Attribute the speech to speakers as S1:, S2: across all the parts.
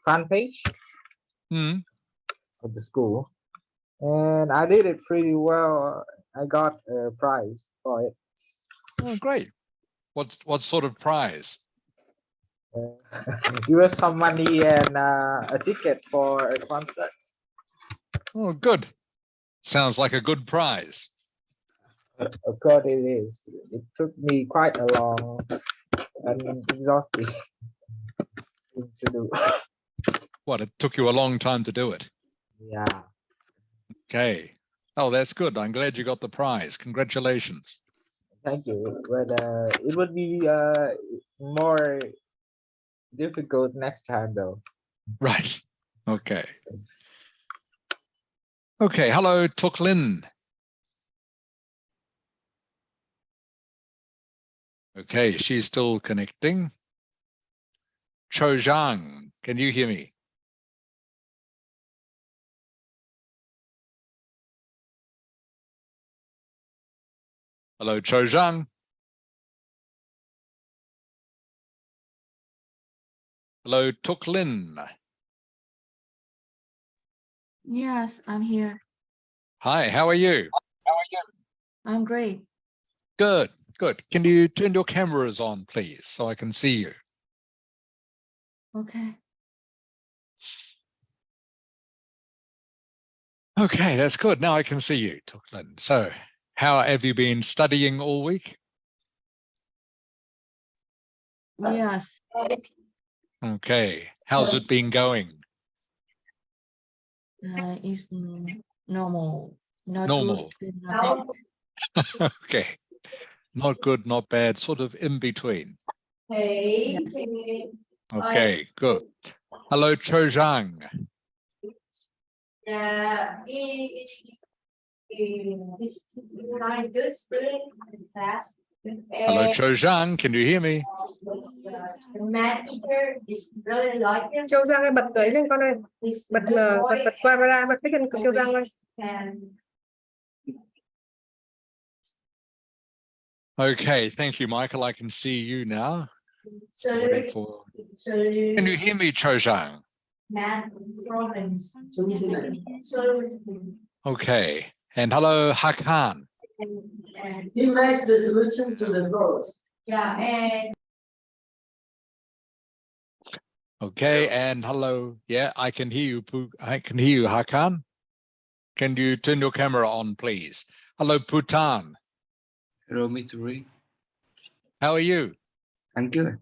S1: fan page
S2: Hmm.
S1: of the school, and I did it pretty well. I got a prize for it.
S2: Oh, great. What sort of prize?
S1: It was some money and a ticket for a concert.
S2: Oh, good. Sounds like a good prize.
S1: Of course, it is. It took me quite a long and exhausting thing to do.
S2: What, it took you a long time to do it?
S1: Yeah.
S2: Okay. Oh, that's good. I'm glad you got the prize. Congratulations.
S1: Thank you. But it would be more difficult next time, though.
S2: Right. Okay. Okay. Hello, Tuk Lin. Okay, she's still connecting. Cho Zhang, can you hear me? Hello, Cho Zhang. Hello, Tuk Lin.
S3: Yes, I'm here.
S2: Hi, how are you?
S3: I'm great.
S2: Good, good. Can you turn your cameras on, please, so I can see you?
S3: Okay.
S2: Okay, that's good. Now I can see you, Tuk Lin. So, how have you been studying all week?
S3: Yes.
S2: Okay, how's it been going?
S3: It's normal. Not
S2: Normal.
S3: good, not bad.
S2: Okay, not good, not bad, sort of in between.
S3: Yes.
S2: Okay, good. Hello, Cho Zhang. Hello, Cho Zhang, can you hear me?
S4: Châu Giang ơi, bật ấy lên con ơi, bật camera, bật cái hình của Châu Giang ơi.
S2: Okay, thank you, Michael. I can see you now. Can you hear me, Cho Zhang? Okay, and hello, Hakan.
S5: He made the solution to the vote.
S2: Okay, and hello. Yeah, I can hear you. I can hear you, Hakan. Can you turn your camera on, please? Hello, Bhutan.
S6: Hello, Mr. Ray.
S2: How are you?
S6: I'm good.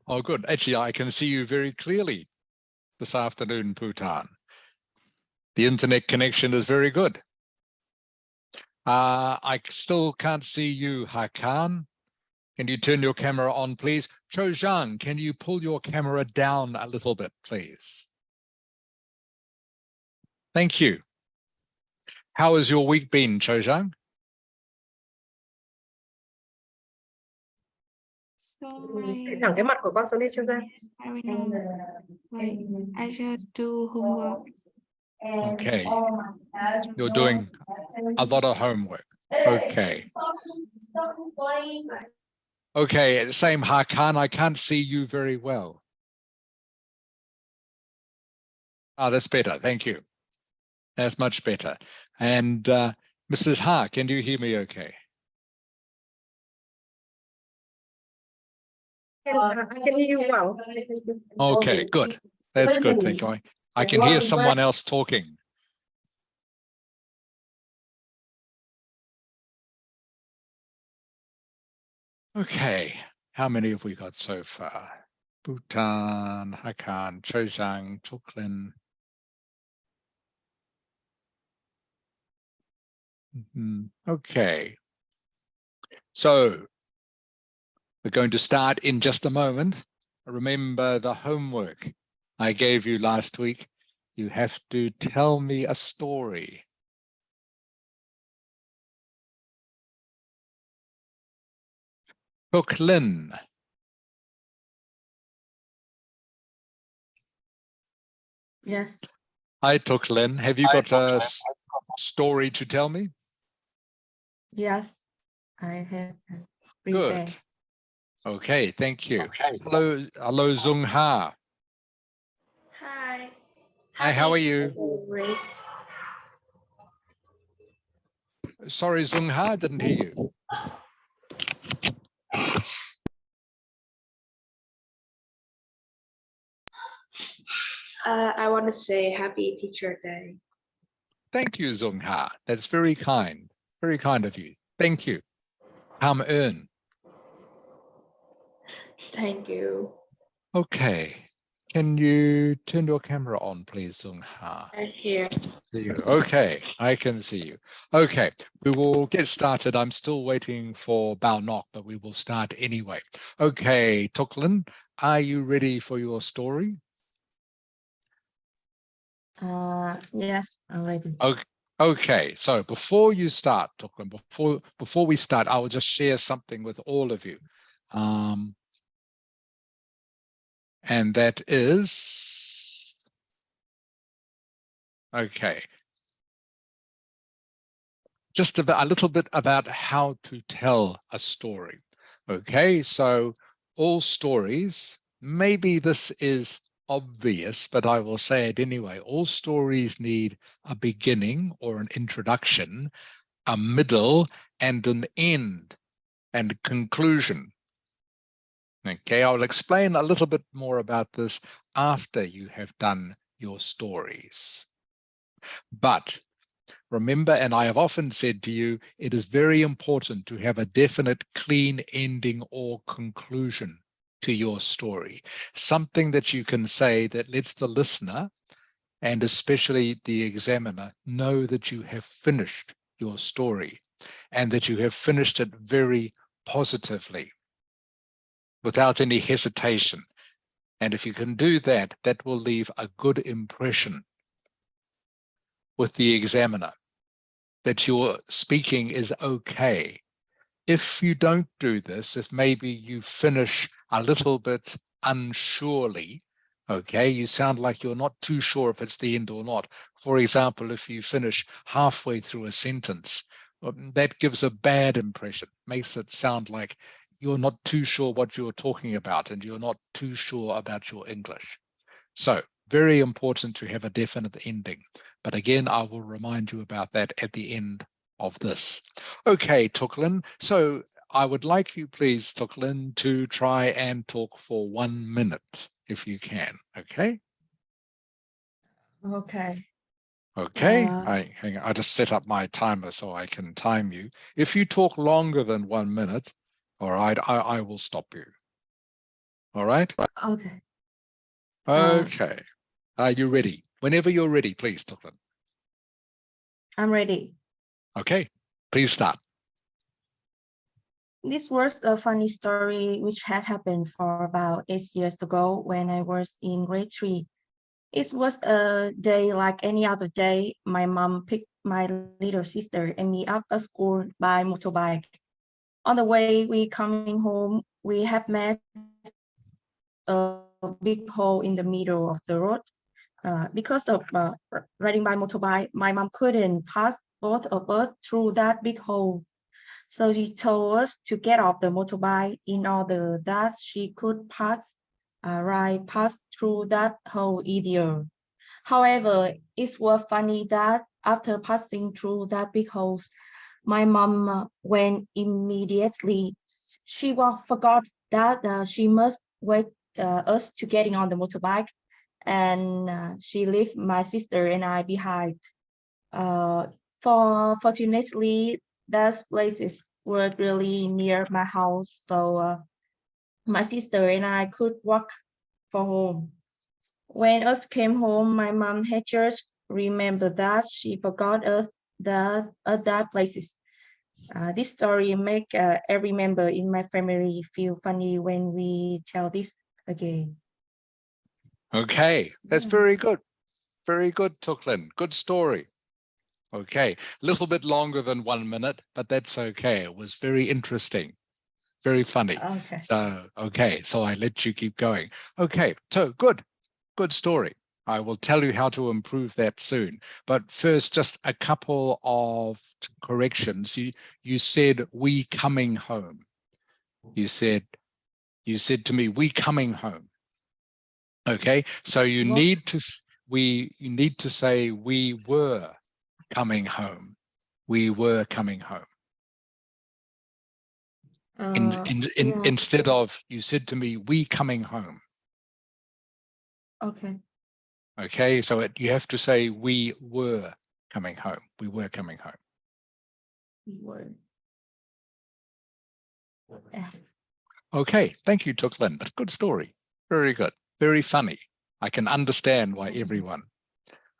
S2: Oh, good. Actually, I can see you very clearly this afternoon, Bhutan. The internet connection is very good. I still can't see you, Hakan. Can you turn your camera on, please? Cho Zhang, can you pull your camera down a little bit, please? Thank you. How has your week been, Cho Zhang?
S4: Thẳng cái mặt của con xuống đi Châu Giang.
S3: I just do homework.
S2: Okay. You're doing a lot of homework. Okay. Okay, same Hakan, I can't see you very well. Ah, that's better. Thank you. That's much better. And Mrs. Ha, can you hear me okay?
S4: I can hear you well.
S2: Okay, good. That's good. Thank you. I can hear someone else talking. Okay, how many have we got so far? Bhutan, Hakan, Cho Zhang, Tuk Lin. Okay. So we're going to start in just a moment. Remember the homework I gave you last week. You have to tell me a story. Tuk Lin.
S3: Yes.
S2: Hi, Tuk Lin. Have you got a story to tell me?
S3: Yes. I have
S2: Good. Okay, thank you. Hello, Zung Ha.
S3: Hi.
S2: Hi, how are you?
S3: Great.
S2: Sorry, Zung Ha, didn't hear you.
S3: I want to say Happy Teacher Day.
S2: Thank you, Zung Ha. That's very kind of you. Thank you. Ham Eun.
S3: Thank you.
S2: Okay, can you turn your camera on, please, Zung Ha?
S3: Thank you.
S2: See you. Okay, I can see you. Okay, we will get started. I'm still waiting for Bao Nok, but we will start anyway. Okay, Tuklin, are you ready for your story?
S7: Yes, I'm ready.
S2: Okay, so before you start, Tuklin, before we start, I will just share something with all of you. And that is, okay, just a little bit about how to tell a story. Okay, so all stories, maybe this is obvious, but I will say it anyway. All stories need a beginning or an introduction, a middle, and an end and conclusion. Okay, I'll explain a little bit more about this after you have done your stories. But remember, and I have often said to you, it is very important to have a definite clean ending or conclusion to your story. Something that you can say that lets the listener, and especially the examiner, know that you have finished your story and that you have finished it very positively, without any hesitation. And if you can do that, that will leave a good impression with the examiner, that your speaking is okay. If you don't do this, if maybe you finish a little bit unsurely, okay, you sound like you're not too sure if it's the end or not. For example, if you finish halfway through a sentence, that gives a bad impression, makes it sound like you're not too sure what you're talking about and you're not too sure about your English. So very important to have a definite ending. But again, I will remind you about that at the end of this. Okay, Tuklin. So I would like you, please, Tuklin, to try and talk for 1 minute, if you can. Okay?
S7: Okay.
S2: Okay.
S7: Uh,
S2: I just set up my timer so I can time you. If you talk longer than 1 minute, all right, I will stop you. All right?
S7: Okay.
S2: Okay. Are you ready? Whenever you're ready, please, Tuklin.
S7: I'm ready.
S2: Okay, please start.
S7: This was a funny story which had happened for about 8 years ago when I was in grade 3. It was a day like any other day. My mom picked my little sister and me up at school by motorbike. On the way we coming home, we have met a big hole in the middle of the road. Because of riding by motorbike, my mom couldn't pass both of us through that big hole. So she told us to get off the motorbike in order that she could right pass through that hole easier. However, it was funny that after passing through that big hole, my mom went immediately. She forgot that she must wait us to getting on the motorbike, and she left my sister and I behind. Fortunately, those places were really near my house, so my sister and I could walk for home. When us came home, my mom had just remembered that she forgot us at that places. This story make every member in my family feel funny when we tell this again.
S2: Okay, that's very good. Very good, Tuklin. Good story. Okay, a little bit longer than 1 minute, but that's okay. It was very interesting, very funny.
S7: Okay.
S2: So, okay, so I let you keep going. Okay, so good story. I will tell you how to improve that soon. But first, just a couple of corrections. You said we coming home. You said You said to me, we coming home. Okay, so you
S7: What?
S2: need to say we were coming home. We were coming home.
S7: Yeah.
S2: Instead of you said to me, we coming home.
S7: Okay.
S2: Okay, so you have to say we were coming home. We were coming home.
S7: We were. Yeah.
S2: Okay, thank you, Tuklin. Good story. Very good. Very funny. I can understand why everyone.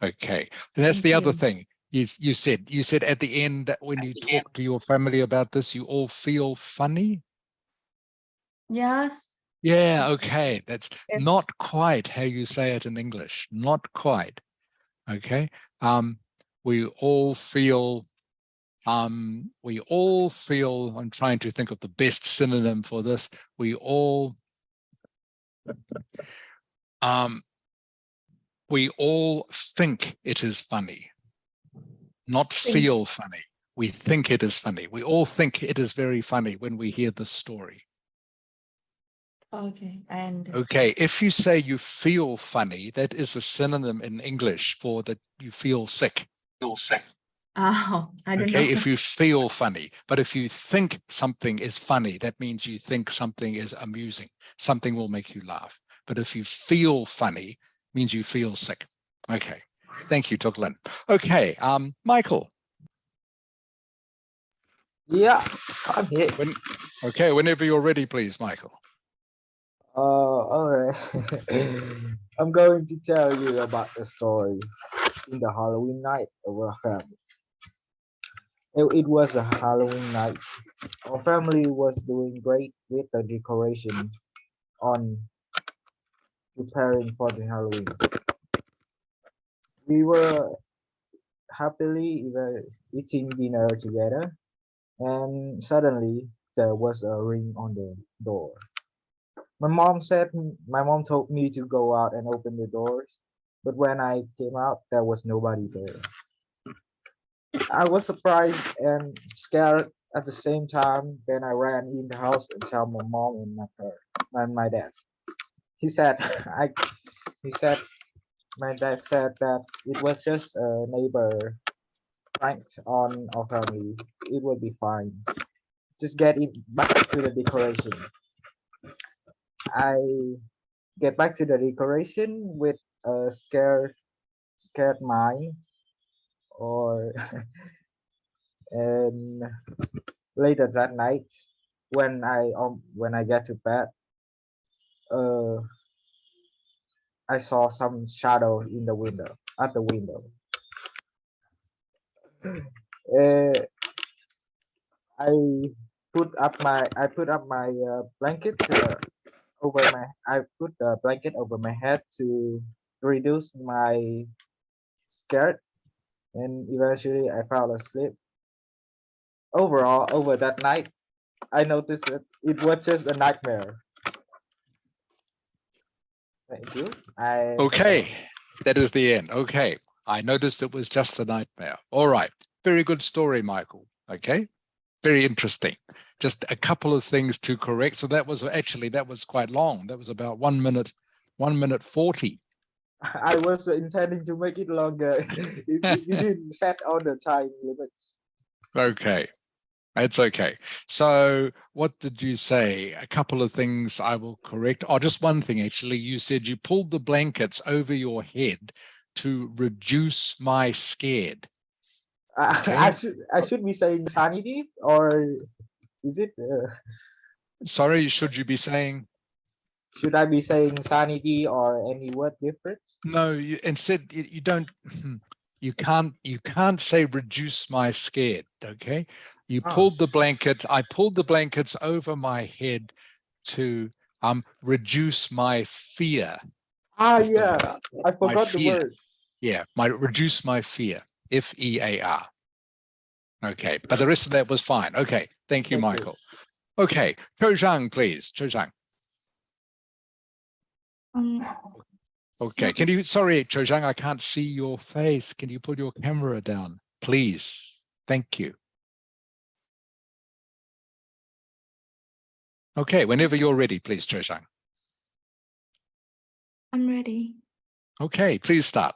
S2: Okay, and that's
S7: Thank
S2: the other
S7: you.
S2: thing you said at the end that when you talk to your family about this, you all feel funny.
S7: Yes.
S2: Yeah, okay. That's
S7: Yes.
S2: not quite how you say it in English. Not quite. Okay. We all feel, I'm trying to think of the best synonym for this. We all think it is funny, not feel funny. We think it is funny. We all think it is very funny when we hear this story.
S7: Okay, I understand.
S2: Okay, if you say you feel funny, that is a synonym in English for that you feel sick.
S7: Oh, I don't
S2: Okay,
S7: know.
S2: if you feel funny, but if you think something is funny, that means you think something is amusing. Something will make you laugh. But if you feel funny, means you feel sick. Okay, thank you, Tuklin. Okay, Michael.
S1: Yeah, I'm here.
S2: Okay, whenever you're ready, please, Michael.
S1: All right. I'm going to tell you about the story in the Halloween night of our family. It was a Halloween night. Our family was doing great with the decoration on preparing for the Halloween. We were happily eating dinner together, and suddenly there was a ring on the door. My mom told me to go out and open the doors, but when I came out, there was nobody there. I was surprised and scared at the same time. Then I ran in the house and tell my mom and my dad. He said, he said, my dad said that it was just a neighbor pranked on our family. It will be fine. Just get it back to the decoration. I get back to the decoration with a scared mind, or and later that night when I get to bed, uh I saw some shadows in the window at the window. uh, I I put up my blanket over my I put the blanket over my head to reduce my scare, and eventually I fell asleep. Overall, over that night, I noticed that it was just a nightmare. Thank you.
S2: Okay, that is the end. Okay, I noticed it was just a nightmare. All right, very good story, Michael. Okay, very interesting. Just a couple of things to correct. So that was quite long. That was about 1 minute, 1 minute 40.
S1: I was intending to make it longer if you didn't set all the time limits.
S2: Okay, it's okay. So what did you say? A couple of things I will correct. Oh, just one thing, actually. You said you pulled the blankets over your head to reduce my scared. Okay.
S1: I should be saying sanity, or is it?
S2: Sorry, should you be saying?
S1: Should I be saying sanity or any word difference?
S2: No, instead you don't. You can't say reduce my scared. Okay, you pulled the blanket. I pulled the blankets over my head to reduce my fear.
S1: Yeah, I
S2: My
S1: forgot the
S2: fear.
S1: word.
S2: Yeah, reduce my fear. FEAR. Okay, but the rest of that was fine. Okay, thank you, Michael. Okay, Cho Zhang, please. Cho Zhang. Okay, sorry, Cho Zhang, I can't see your face. Can you put your camera down, please? Thank you. Okay, whenever you're ready, please, Cho Sang.
S3: I'm ready.
S2: Okay, please start.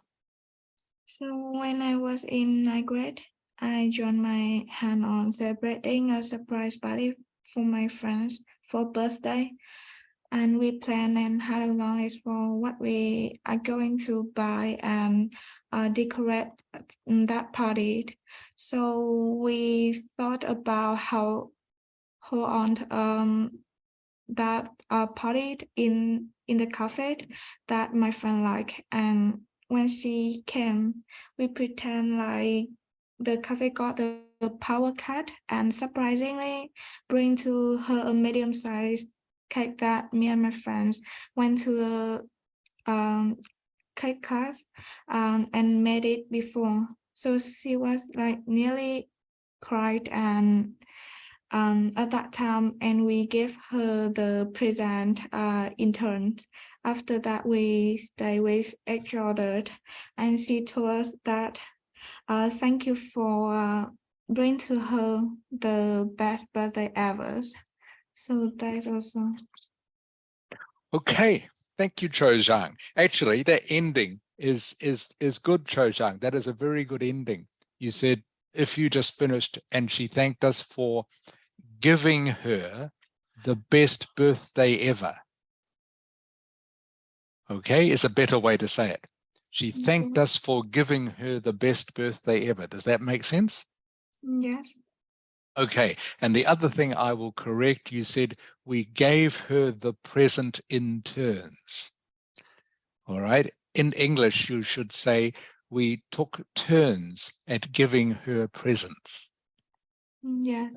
S3: So when I was in ninth grade, I joined my hand on celebrating a surprise party for my friends for birthday. And we planned and had a long list for what we are going to buy and decorate that party. So we thought about how on that party in the cafe that my friend liked, and when she came, we pretend like the cafe got the power cut and surprisingly bring to her a medium-sized cake that me and my friends went to a cake class and made it before. So she was like nearly cried and at that time, and we gave her the present in turn. After that, we stayed with each other, and she told us that thank you for bring to her the best birthday ever. So that's also.
S2: Okay, thank you, Cho Sang. Actually, that ending is good, Cho Sang. That is a very good ending. You said, if you just finished, and she thanked us for giving her the best birthday ever. Okay, is a better way to say it. She thanked us for giving her the best birthday ever. Does that make sense?
S3: Yes.
S2: Okay, and the other thing I will correct, you said we gave her the present in turns. All right, in English, you should say we took turns at giving her presents.
S3: Yes.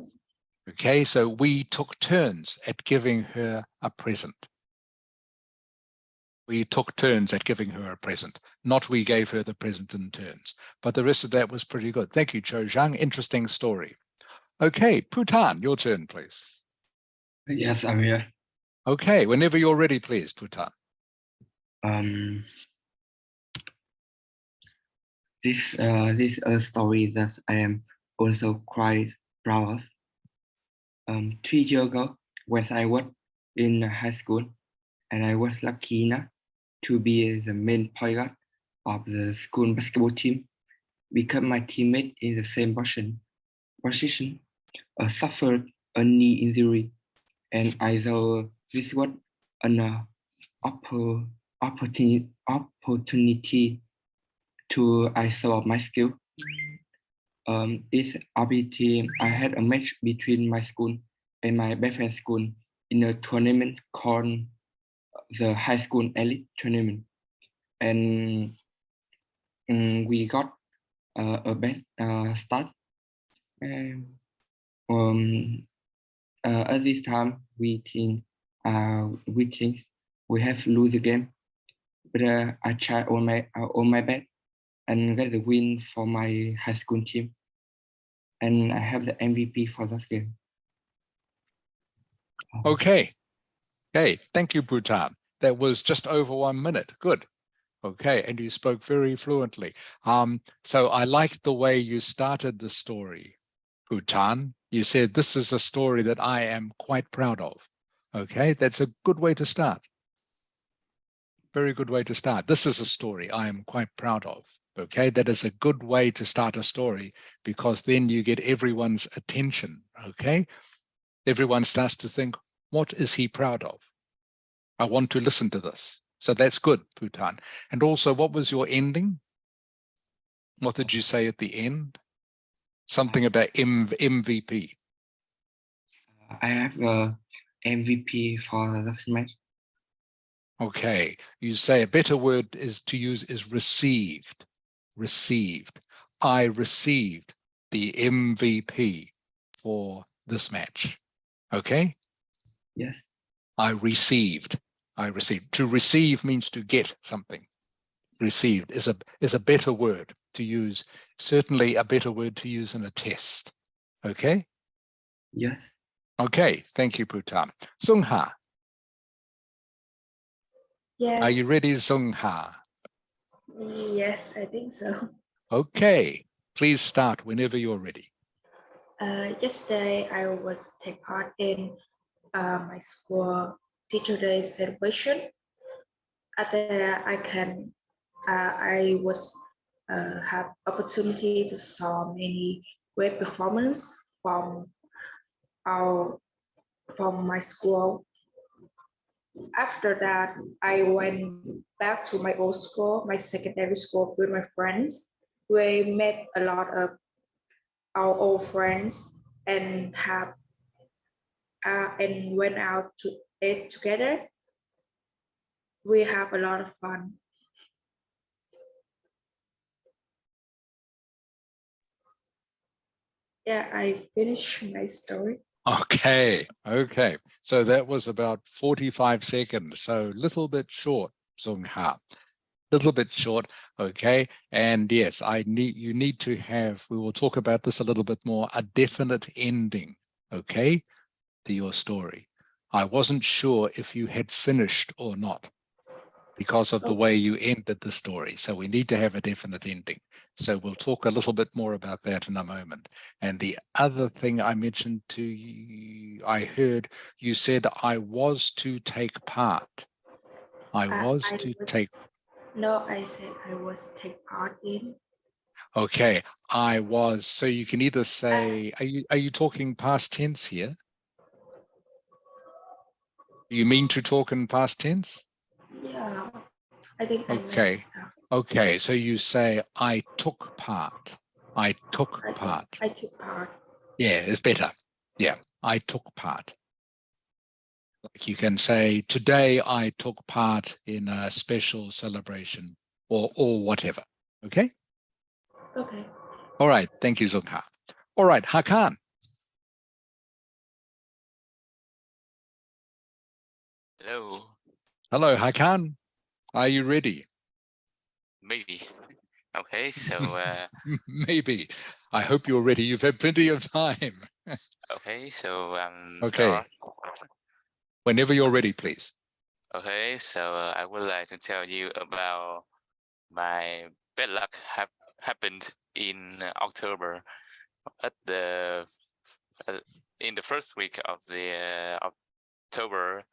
S2: Okay, so we took turns at giving her a present. We took turns at giving her a present, not we gave her the present in turns. But the rest of that was pretty good. Thank you, Cho Sang. Interesting story. Okay, Putan, your turn, please.
S6: Yes, I'm here.
S2: Okay, whenever you're ready, please, Putan.
S6: This is a story that I am also quite proud of. 3 years ago, when I was in high school, and I was lucky enough to be the main point guard of the school basketball team, because my teammate in the same position suffered a knee injury, and I thought this was an opportunity to I saw my skill. This ability, I had a match between my school and my best friend's school in a tournament called the High School Elite Tournament, and we got a best start. And at this time, we think we have lose the game, but I tried on my best and get the win for my high school team, and I have the MVP for that game.
S2: Okay. Okay, thank you, Putan. That was just over 1 minute. Good. Okay, and you spoke very fluently. So I liked the way you started the story, Putan. You said, this is a story that I am quite proud of. Okay, that's a good way to start. Very good way to start. This is a story I am quite proud of. Okay, that is a good way to start a story, because then you get everyone's attention. Okay, everyone starts to think, what is he proud of? I want to listen to this. So that's good, Putan. And also, what was your ending? What did you say at the end? Something about MVP.
S6: I have a MVP for this match.
S2: Okay, you say a better word is to use is received. Received. I received the MVP for this match. Okay?
S6: Yes.
S2: I received. I received. To receive means to get something. Received is a better word to use, certainly a better word to use in a test. Okay?
S6: Yes.
S2: Okay, thank you, Putan. Sungha,
S3: Yes.
S2: are you ready, Sungha?
S3: Yes, I think so.
S2: Okay, please start whenever you're ready.
S3: Yesterday, I was take part in my school Teacher Day celebration. After I was have opportunity to saw many great performance our from my school. After that, I went back to my old school, my secondary school, with my friends. We met a lot of our old friends and and went out to eat together. We have a lot of fun. Yeah, I finished my story.
S2: Okay, okay. So that was about 45 seconds. So little bit short, Sung Ha. Little bit short, okay. And yes, you need to have, we will talk about this a little bit more, a definite ending, okay, to your story. I wasn't sure if you had finished or not because of the way you ended the story. So we need to have a definite ending. So we'll talk a little bit more about that in a moment. And the other thing I mentioned to you, I heard you said I was to take part. I
S3: said I was take part in.
S2: Okay, I was. So you can either say, are you talking past tense here? You mean to talk in past tense?
S3: Yeah, I think I
S2: Okay.
S3: messed up.
S2: Okay, so you say, I took part. I took part.
S3: I took part.
S2: Yeah, it's better. Yeah, I took part. Like you can say, today I took part in a special celebration or whatever. Okay?
S3: Okay.
S2: All right, thank you, Zulka. All right, Hakan.
S8: Hello,
S2: Hello, Hakan. Are you ready?
S8: maybe. Okay, so
S2: Maybe. I hope you're ready. You've had plenty of time.
S8: okay, so
S2: Okay.
S8: start.
S2: Whenever you're ready, please.
S8: Okay, so I would like to tell you about my bad luck happened in October at the in the first week of the October.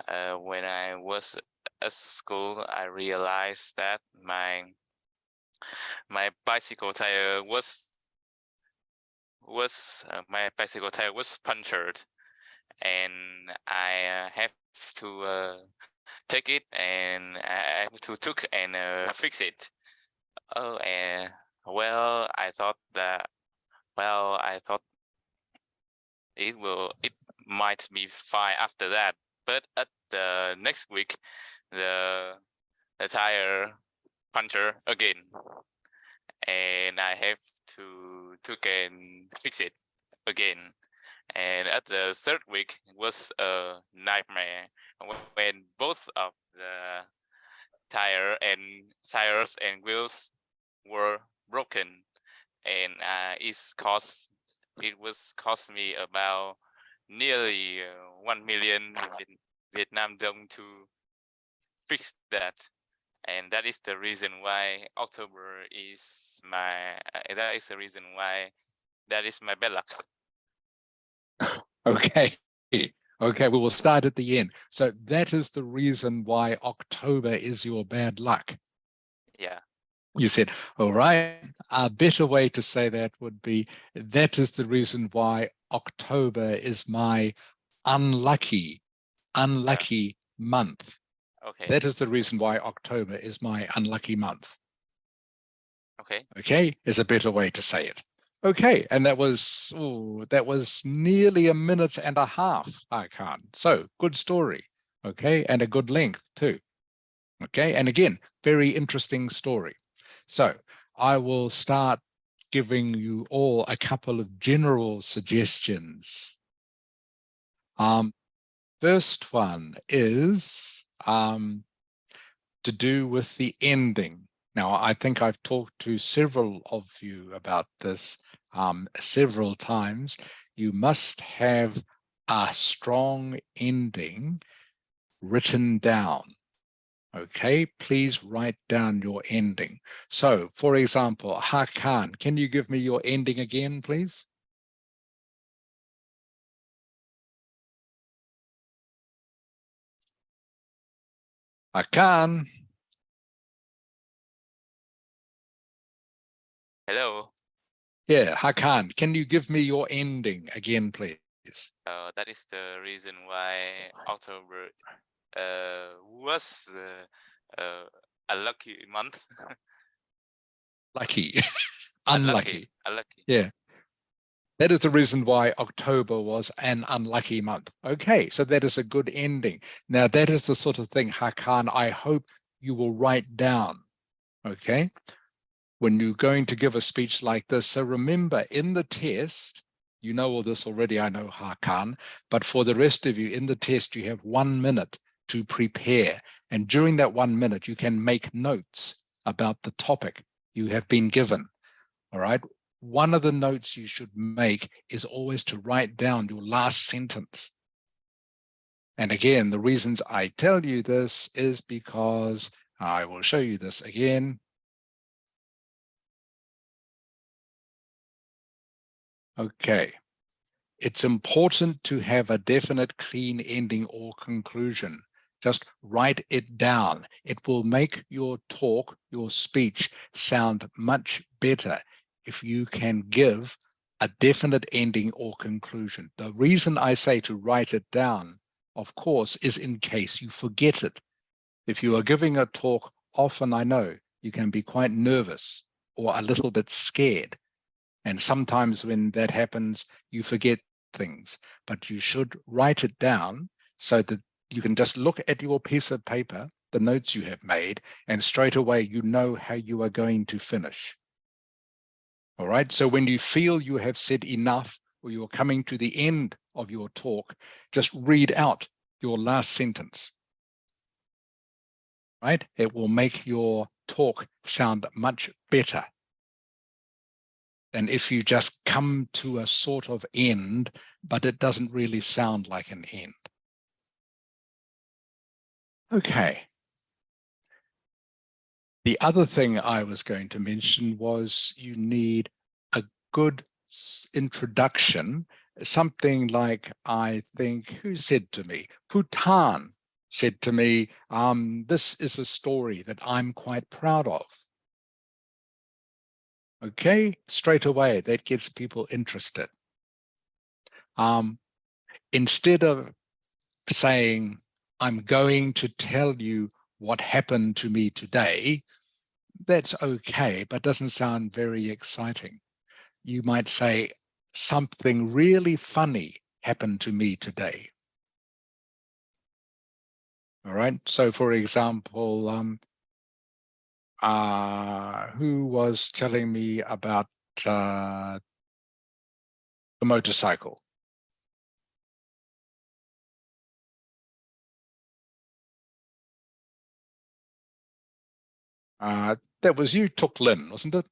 S8: When I was at school, I realized that my bicycle tire my bicycle tire was punctured, and I have to take it, and I have to took and fix it. Oh, and well, I thought it might be fine after that, but at the next week, the tire puncture again, and I have to took and fix it again. And at the third week was a nightmare when both of the tires and wheels were broken, and it was cost me about nearly 1 million Vietnam dong to fix that. And that is the reason why October is that is the reason why that is my bad luck.
S2: Okay. Okay, we will start at the end. So that is the reason why October is your bad luck.
S8: Yeah.
S2: You said, all right, a better way to say that would be, that is the reason why October is my unlucky month.
S8: Okay.
S2: That is the reason why October is my unlucky month.
S8: Okay.
S2: Okay, is a better way to say it. Okay, and that was nearly a minute and a half, I can't. So good story. Okay, and a good length too. Okay, and again, very interesting story. So I will start giving you all a couple of general suggestions. First one is to do with the ending. Now, I think I've talked to several of you about this several times. You must have a strong ending written down. Okay, please write down your ending. So, for example, Hakan, can you give me your ending again, please? Hakan.
S8: Hello.
S2: Yeah, Hakan, can you give me your ending again, please?
S8: That is the reason why October was a lucky month.
S2: Lucky. Unlucky.
S8: Unlucky.
S2: Yeah. That is the reason why October was an unlucky month. Okay, so that is a good ending. Now, that is the sort of thing, Hakan, I hope you will write down, okay, when you're going to give a speech like this. So remember, in the test, you know all this already, I know, Hakan, but for the rest of you, in the test, you have 1 minute to prepare. And during that 1 minute, you can make notes about the topic you have been given, all right? One of the notes you should make is always to write down your last sentence. And again, the reasons I tell you this is because I will show you this again. Okay. It's important to have a definite, clean ending or conclusion. Just write it down. It will make your talk, your speech, sound much better if you can give a definite ending or conclusion. The reason I say to write it down, of course, is in case you forget it. If you are giving a talk, often I know you can be quite nervous or a little bit scared. And sometimes when that happens, you forget things, but you should write it down so that you can just look at your piece of paper, the notes you have made, and straight away you know how you are going to finish. All right, so when you feel you have said enough or you're coming to the end of your talk, just read out your last sentence. Right? It will make your talk sound much better than if you just come to a sort of end, but it doesn't really sound like an end. Okay. The other thing I was going to mention was you need a good introduction, something like, I think, who said to me? Bhutan said to me, this is a story that I'm quite proud of. Okay, straight away, that gets people interested. Instead of saying, I'm going to tell you what happened to me today, that's okay, but doesn't sound very exciting. You might say, something really funny happened to me today. All right, so for example, who was telling me about the motorcycle? That was you, Tuk Lin, wasn't it?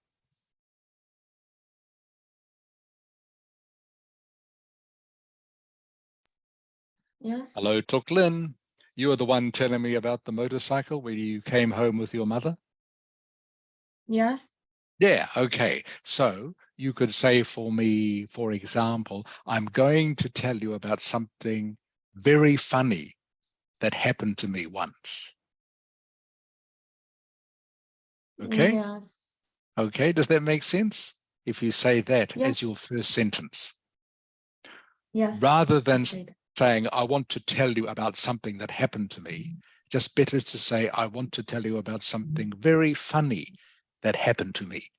S7: Yes.
S2: Hello, Tuk Lin. You were the one telling me about the motorcycle when you came home with your mother?
S7: Yes.
S2: Yeah, okay. So you could say for me, for example, I'm going to tell you about something very funny that happened to me once. Okay?
S7: Yes.
S2: Okay, does that make sense? If you say that
S7: Yes.
S2: as your first sentence.
S7: Yes.
S2: Rather than
S7: Okay.
S2: saying, I want to tell you about something that happened to me, just better to say, I want to tell you about something very funny that happened to me.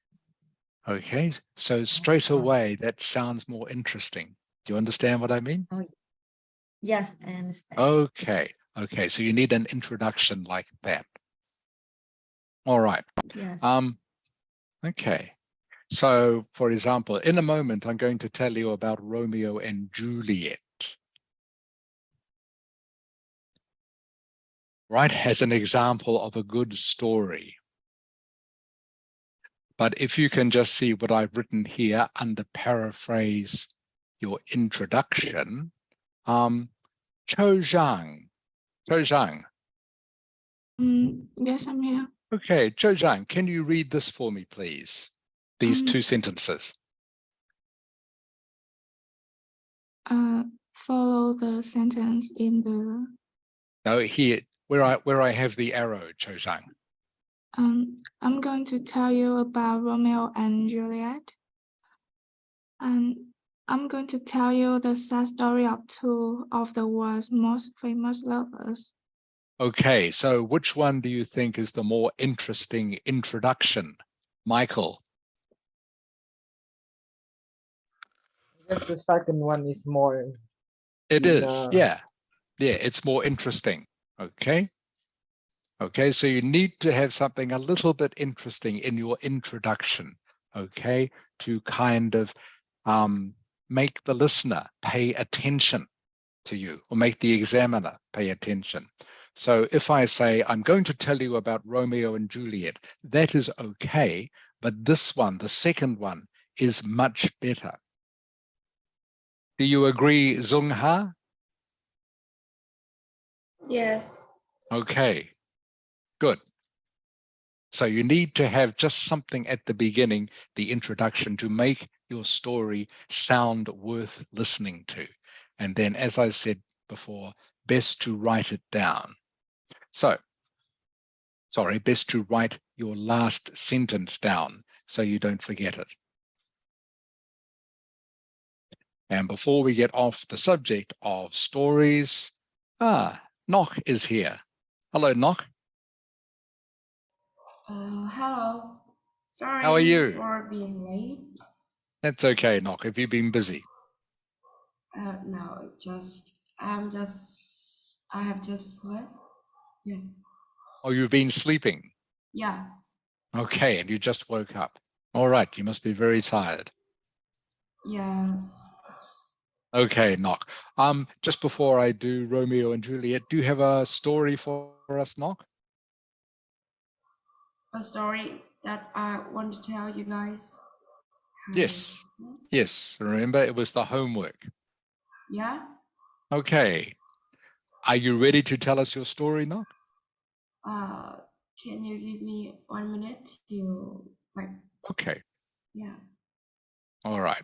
S2: Okay, so straight away, that sounds more interesting. Do you understand what I mean?
S7: Oh, yes, I understand.
S2: Okay, okay, so you need an introduction like that. All right.
S7: Yes.
S2: Okay. So, for example, in a moment, I'm going to tell you about Romeo and Juliet. Right, as an example of a good story. But if you can just see what I've written here under paraphrase your introduction, Cho Zhang. Cho Zhang.
S3: Yes, I'm here.
S2: Okay, Cho Zhang, can you read this for me, please? These two sentences.
S3: Follow the sentence in the.
S2: No, here, where I have the arrow, Cho Zhang.
S3: I'm going to tell you about Romeo and Juliet. And I'm going to tell you the sad story of two of the world's most famous lovers.
S2: Okay, so which one do you think is the more interesting introduction? Michael?
S1: I guess the second one is more.
S2: It is,
S1: uh,
S2: yeah. Yeah, it's more interesting. Okay. Okay, so you need to have something a little bit interesting in your introduction, okay, to kind of make the listener pay attention to you, or make the examiner pay attention. So if I say, I'm going to tell you about Romeo and Juliet, that is okay, but this one, the second one, is much better. Do you agree, Zung Ha?
S4: Yes.
S2: Okay, good. So you need to have just something at the beginning, the introduction, to make your story sound worth listening to. And then, as I said before, best to write it down. So, sorry, best to write your last sentence down so you don't forget it. And before we get off the subject of stories, Nock is here. Hello, Nock.
S9: Hello. Sorry
S2: How are you?
S9: for being late.
S2: That's okay, Nock. Have you been busy?
S9: No, I have just slept. Yeah.
S2: Oh, you've been sleeping?
S9: Yeah.
S2: Okay, and you just woke up. All right, you must be very tired.
S9: Yes.
S2: Okay, Nock. Just before I do Romeo and Juliet, do you have a story for us, Nock?
S9: A story that I want to tell you guys.
S2: Yes. Yes, remember it was the homework.
S9: Yeah.
S2: Okay. Are you ready to tell us your story, Nock?
S9: Can you give me 1 minute to
S2: Okay.
S9: yeah.
S2: All right.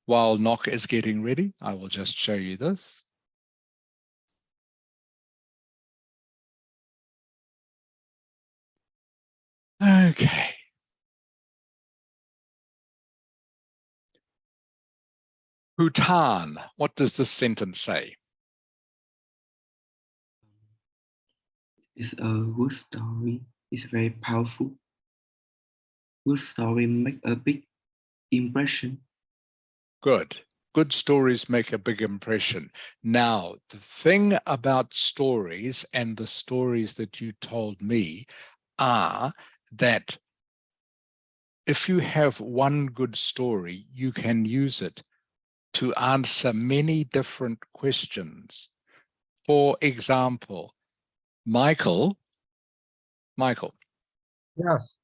S2: While Nock is getting ready, I will just show you this. Okay. Bhutan. What does this sentence say?
S6: It's a good story. It's very powerful. Good story make a big impression.
S2: Good. Good stories make a big impression. Now, the thing about stories and the stories that you told me are that if you have one good story, you can use it to answer many different questions. For example, Michael.
S1: Yes.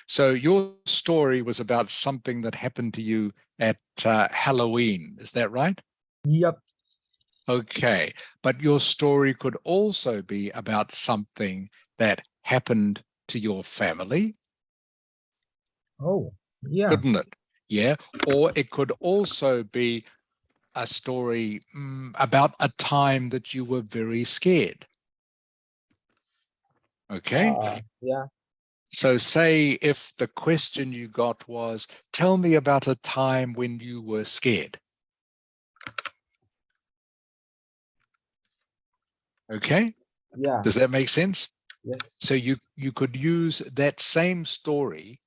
S2: So your story was about something that happened to you at Halloween. Is that right?
S1: Yep.
S2: Okay. But your story could also be about something that happened to your family.
S1: Oh, yeah.
S2: Couldn't it? Yeah. Or it could also be a story about a time that you were very scared. Okay.
S1: Yeah.
S2: So say if the question you got was, tell me about a time when you were scared. Okay.
S1: Yeah.
S2: Does that make sense?
S1: Yes.
S2: So you could use that same story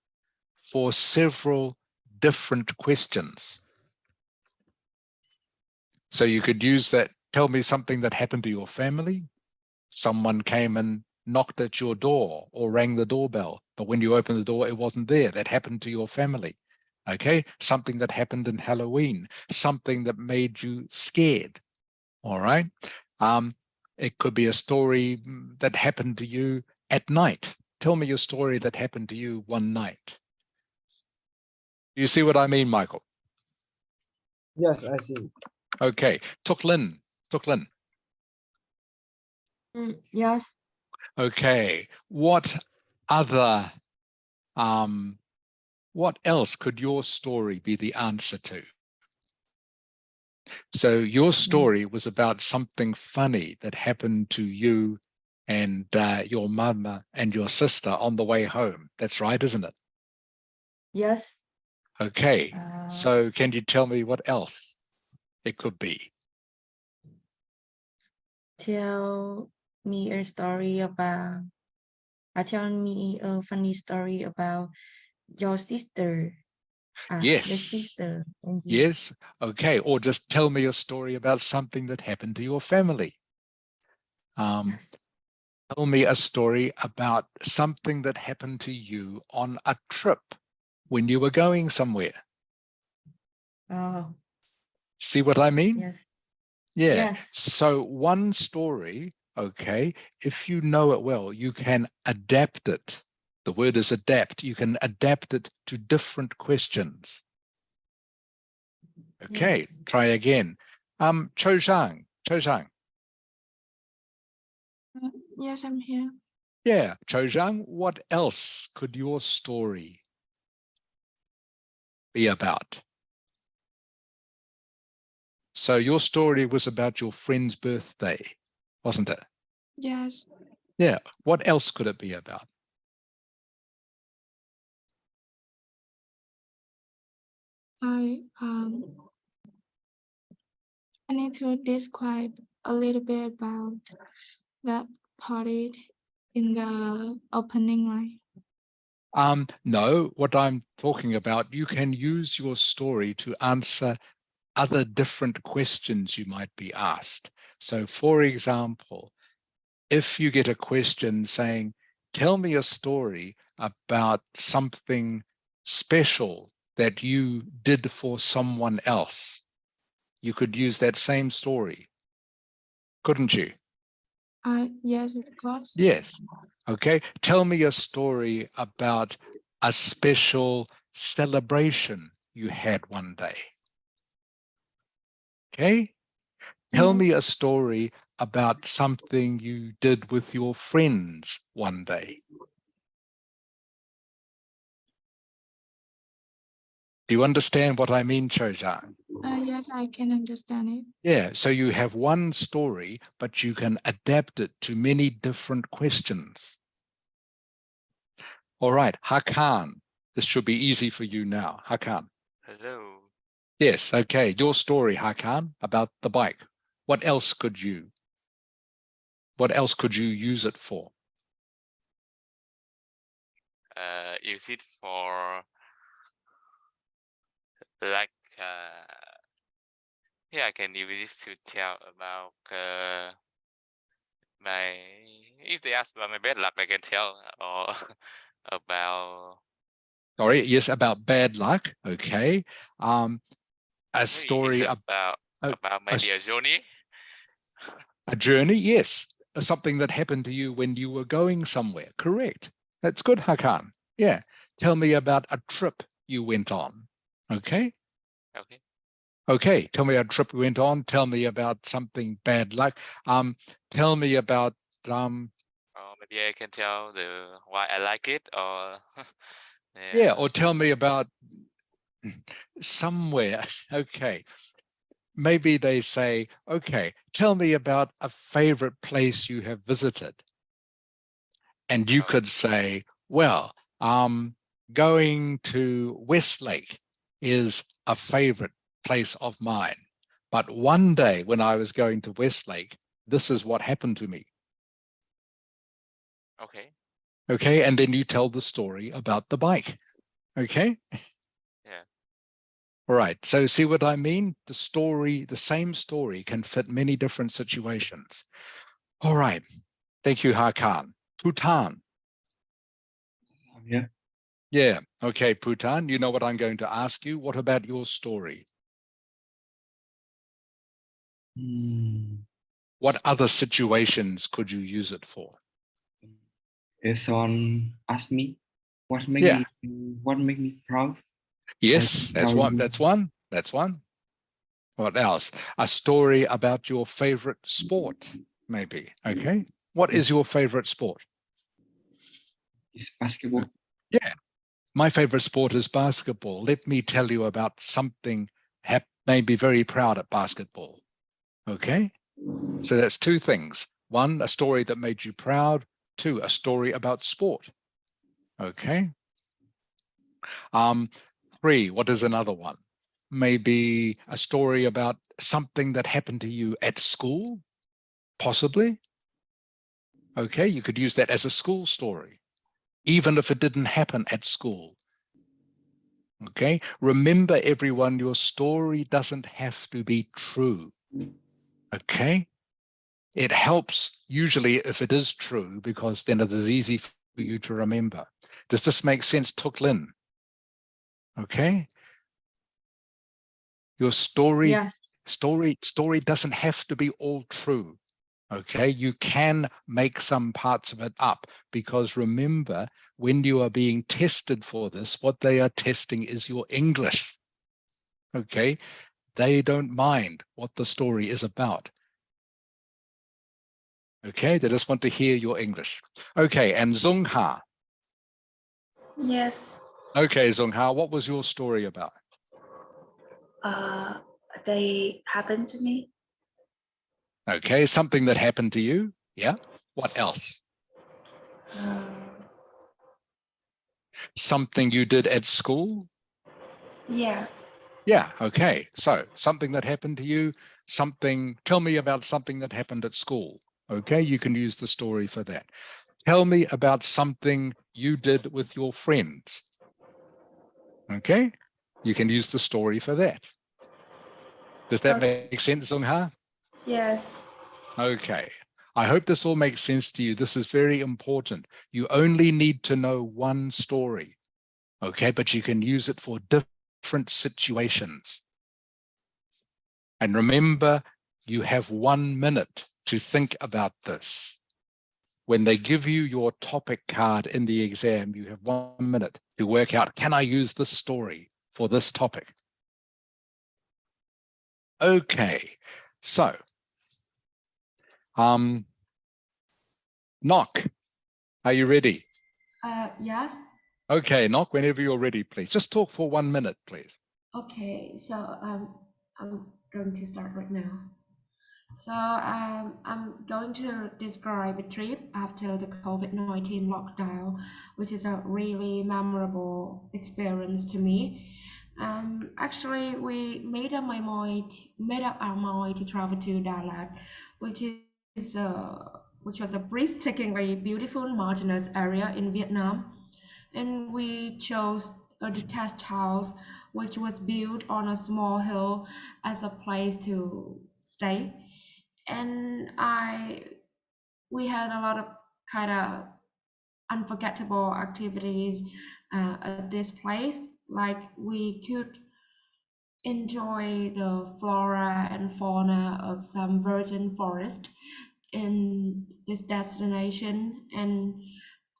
S2: for several different questions. So you could use that, tell me something that happened to your family. Someone came and knocked at your door or rang the doorbell, but when you opened the door, it wasn't there. That happened to your family. Okay, something that happened in Halloween, something that made you scared. All right. It could be a story that happened to you at night. Tell me your story that happened to you one night. You see what I mean, Michael?
S1: Yes, I see.
S2: Okay. Tuk Lin.
S7: Yes.
S2: Okay. What other, what else could your story be the answer to? So your story was about something funny that happened to you and your mum and your sister on the way home. That's right, isn't it?
S7: Yes.
S2: Okay.
S7: Uh,
S2: So can you tell me what else it could be?
S7: tell me a story about. Tell me a funny story about your sister. The
S2: Yes.
S7: sister. And you.
S2: Yes. Okay. Or just tell me a story about something that happened to your family.
S7: Yes.
S2: Tell me a story about something that happened to you on a trip when you were going somewhere.
S7: Oh,
S2: See what I mean?
S7: yes.
S2: Yeah.
S7: Yes.
S2: So one story, okay, if you know it well, you can adapt it. The word is adapt. You can adapt it to different questions. Okay,
S7: Yes.
S2: try again. Cho Zhang.
S3: Yes, I'm here.
S2: Yeah, Cho Zhang, what else could your story be about? So your story was about your friend's birthday, wasn't it?
S3: Yes,
S2: Yeah. What else could it be about?
S3: I um I need to describe a little bit about the party in the opening, right?
S2: No, what I'm talking about, you can use your story to answer other different questions you might be asked. So for example, if you get a question saying, tell me a story about something special that you did for someone else, you could use that same story, couldn't you?
S3: Yes, of course.
S2: Yes. Okay. Tell me a story about a special celebration you had one day. Okay. Tell me a story about something you did with your friends one day. Do you understand what I mean, Cho Zhang?
S3: Yes, I can understand it.
S2: Yeah, so you have one story, but you can adapt it to many different questions. All right, Hakan, this should be easy for you now. Hakan.
S8: Hello.
S2: Yes, okay, your story, Hakan, about the bike. What else could you use it for?
S8: Use it for like yeah, I can use this to tell about my, if they ask about my bad luck, I can tell, or about
S2: Sorry, yes, about bad luck. Okay. A
S8: maybe
S2: story
S8: it's about maybe a journey.
S2: a journey, yes. Something that happened to you when you were going somewhere. Correct. That's good, Hakan. Yeah. Tell me about a trip you went on. Okay.
S8: Okay.
S2: Okay. Tell me a trip you went on. Tell me about something bad luck. Tell me about
S8: Or maybe I can tell the why I like it, or
S2: yeah,
S8: yeah.
S2: or tell me about somewhere. Okay. Maybe they say, okay, tell me about a favorite place you have visited. And you could say, well, going to Westlake is a favorite place of mine. But one day when I was going to Westlake, this is what happened to me.
S8: Okay.
S2: Okay. And then you tell the story about the bike. Okay.
S8: Yeah.
S2: All right. So see what I mean? The story, the same story can fit many different situations. All right. Thank you, Hakan. Putan.
S6: Yeah.
S2: Yeah. Okay, Putan, you know what I'm going to ask you. What about your story? What other situations could you use it for?
S6: If someone asked me what make
S2: Yeah.
S6: me proud.
S2: Yes, that's one. That's one. That's one. What else? A story about your favorite sport, maybe. Okay. What is your favorite sport?
S6: It's basketball.
S2: Yeah. My favorite sport is basketball. Let me tell you about something made me very proud at basketball. Okay. So that's two things. 1, a story that made you proud. 2, a story about sport. Okay. 3, what is another one? Maybe a story about something that happened to you at school, possibly. Okay, you could use that as a school story, even if it didn't happen at school. Okay, remember everyone, your story doesn't have to be true. Okay, it helps usually if it is true, because then it is easy for you to remember. Does this make sense, Tuk Lin? Okay. Your story doesn't have to be all true. Okay, you can make some parts of it up, because remember, when you are being tested for this, what they are testing is your English. Okay, they don't mind what the story is about. Okay, they just want to hear your English. Okay, and Zung Ha.
S10: Yes.
S2: Okay, Zung Ha, what was your story about?
S10: They happened to me.
S2: Okay, something that happened to you. Yeah. What else? Something you did at school?
S10: Yes.
S2: Yeah, okay. So something that happened to you, tell me about something that happened at school. Okay, you can use the story for that. Tell me about something you did with your friends. Okay, you can use the story for that. Does that make sense, Zung Ha?
S10: Yes.
S2: Okay. I hope this all makes sense to you. This is very important. You only need to know one story. Okay, but you can use it for different situations. And remember, you have 1 minute to think about this. When they give you your topic card in the exam, you have 1 minute to work out, can I use this story for this topic? Okay, so, Knock, are you ready?
S9: Yes.
S2: Okay, Knock, whenever you're ready, please. Just talk for 1 minute, please.
S9: Okay, so I'm going to start right now. So I'm going to describe a trip after the COVID-19 lockdown, which is a really memorable experience to me. Actually, we made up our mind to travel to Dalat, which is which was a breathtakingly beautiful mountainous area in Vietnam, and we chose a detached house which was built on a small hill as a place to stay. And we had a lot of kind of unforgettable activities at this place. Like we could enjoy the flora and fauna of some virgin forest in this destination, and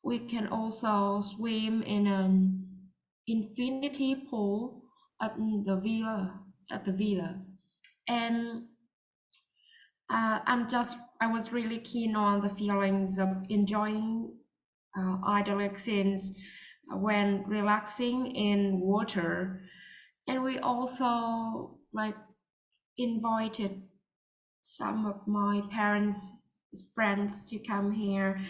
S9: we can also swim in an infinity pool at the villa. And I was really keen on the feelings of enjoying idyllic scenes when relaxing in water. And we also like invited some of my parents' friends to come here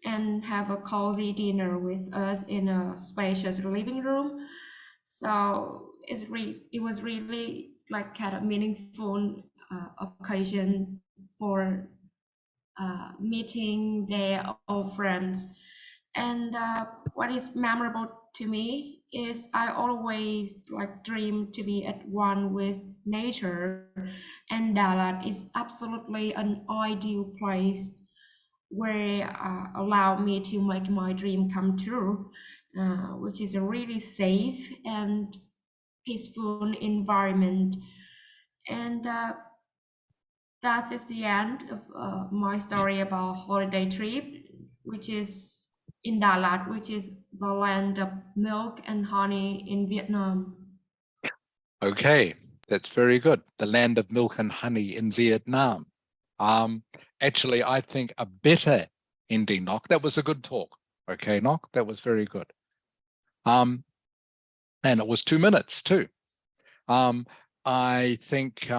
S9: and have a cozy dinner with us in a spacious living room. So it was really like kind of meaningful occasion for meeting their old friends. And what is memorable to me is I always like dream to be at one with nature, and Dalat is absolutely an ideal place where allow me to make my dream come true, which is a really safe and peaceful environment. And that is the end of my story about holiday trip, which is in Dalat, which is the land of milk and honey in Vietnam.
S2: Okay, that's very good. The land of milk and honey in Vietnam. Actually, I think a better ending, Knock. That was a good talk. Okay, Knock, that was very good. And it was 2 minutes too. I think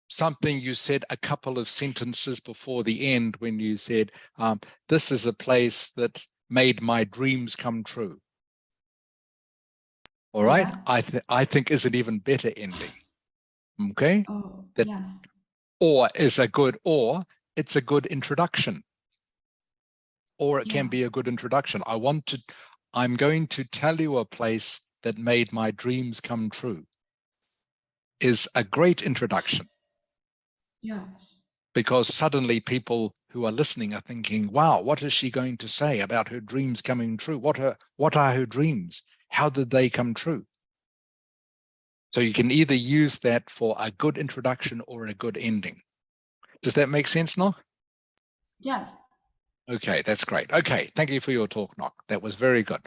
S2: something you said a couple of sentences before the end when you said, this is a place that made my dreams come true. All right,
S9: Yeah.
S2: I think is an even better ending. Okay,
S9: Oh,
S2: that
S9: yes.
S2: or is a good, or it's a good introduction, or it can
S9: Yeah.
S2: be a good introduction. I'm going to tell you a place that made my dreams come true is a great introduction,
S9: Yes.
S2: because suddenly people who are listening are thinking, wow, what is she going to say about her dreams coming true? What are her dreams? How did they come true? So you can either use that for a good introduction or a good ending. Does that make sense, Nock?
S9: Yes.
S2: Okay, that's great. Okay, thank you for your talk, Nock. That was very good.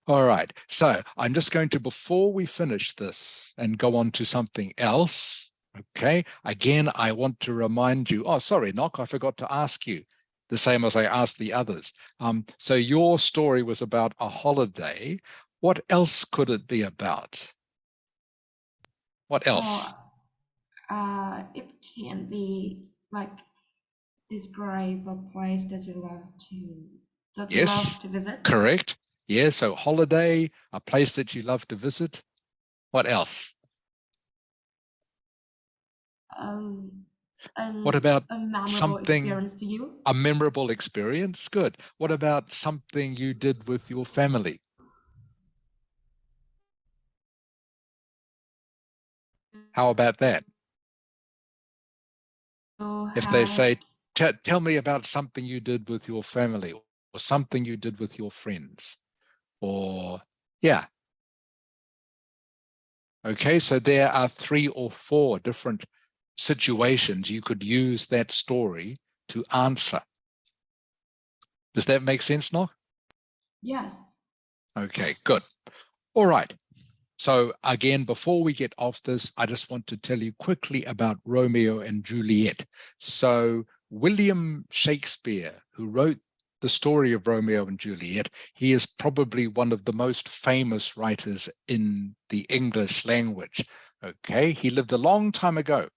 S2: All right, so I'm just going to, before we finish this and go on to something else, okay, again, I want to remind you, oh, sorry, Nock, I forgot to ask you, the same as I asked the others. So your story was about a holiday. What else could it be about? What else?
S9: It can be like describe a place that you
S2: Yes,
S9: love to visit.
S2: correct. Yeah, so holiday, a place that you love to visit. What else? What about
S9: A memorable
S2: something,
S9: experience to you?
S2: a memorable experience? Good. What about something you did with your family? How about that?
S9: You
S2: If they
S9: had
S2: say, tell me about something you did with your family or something you did with your friends, or yeah. Okay, so there are 3 or 4 different situations you could use that story to answer. Does that make sense, Nock?
S9: yes.
S2: Okay, good. All right. So again, before we get off this, I just want to tell you quickly about Romeo and Juliet. So William Shakespeare, who wrote the story of Romeo and Juliet, he is probably one of the most famous writers in the English language. Okay, he lived a long time ago,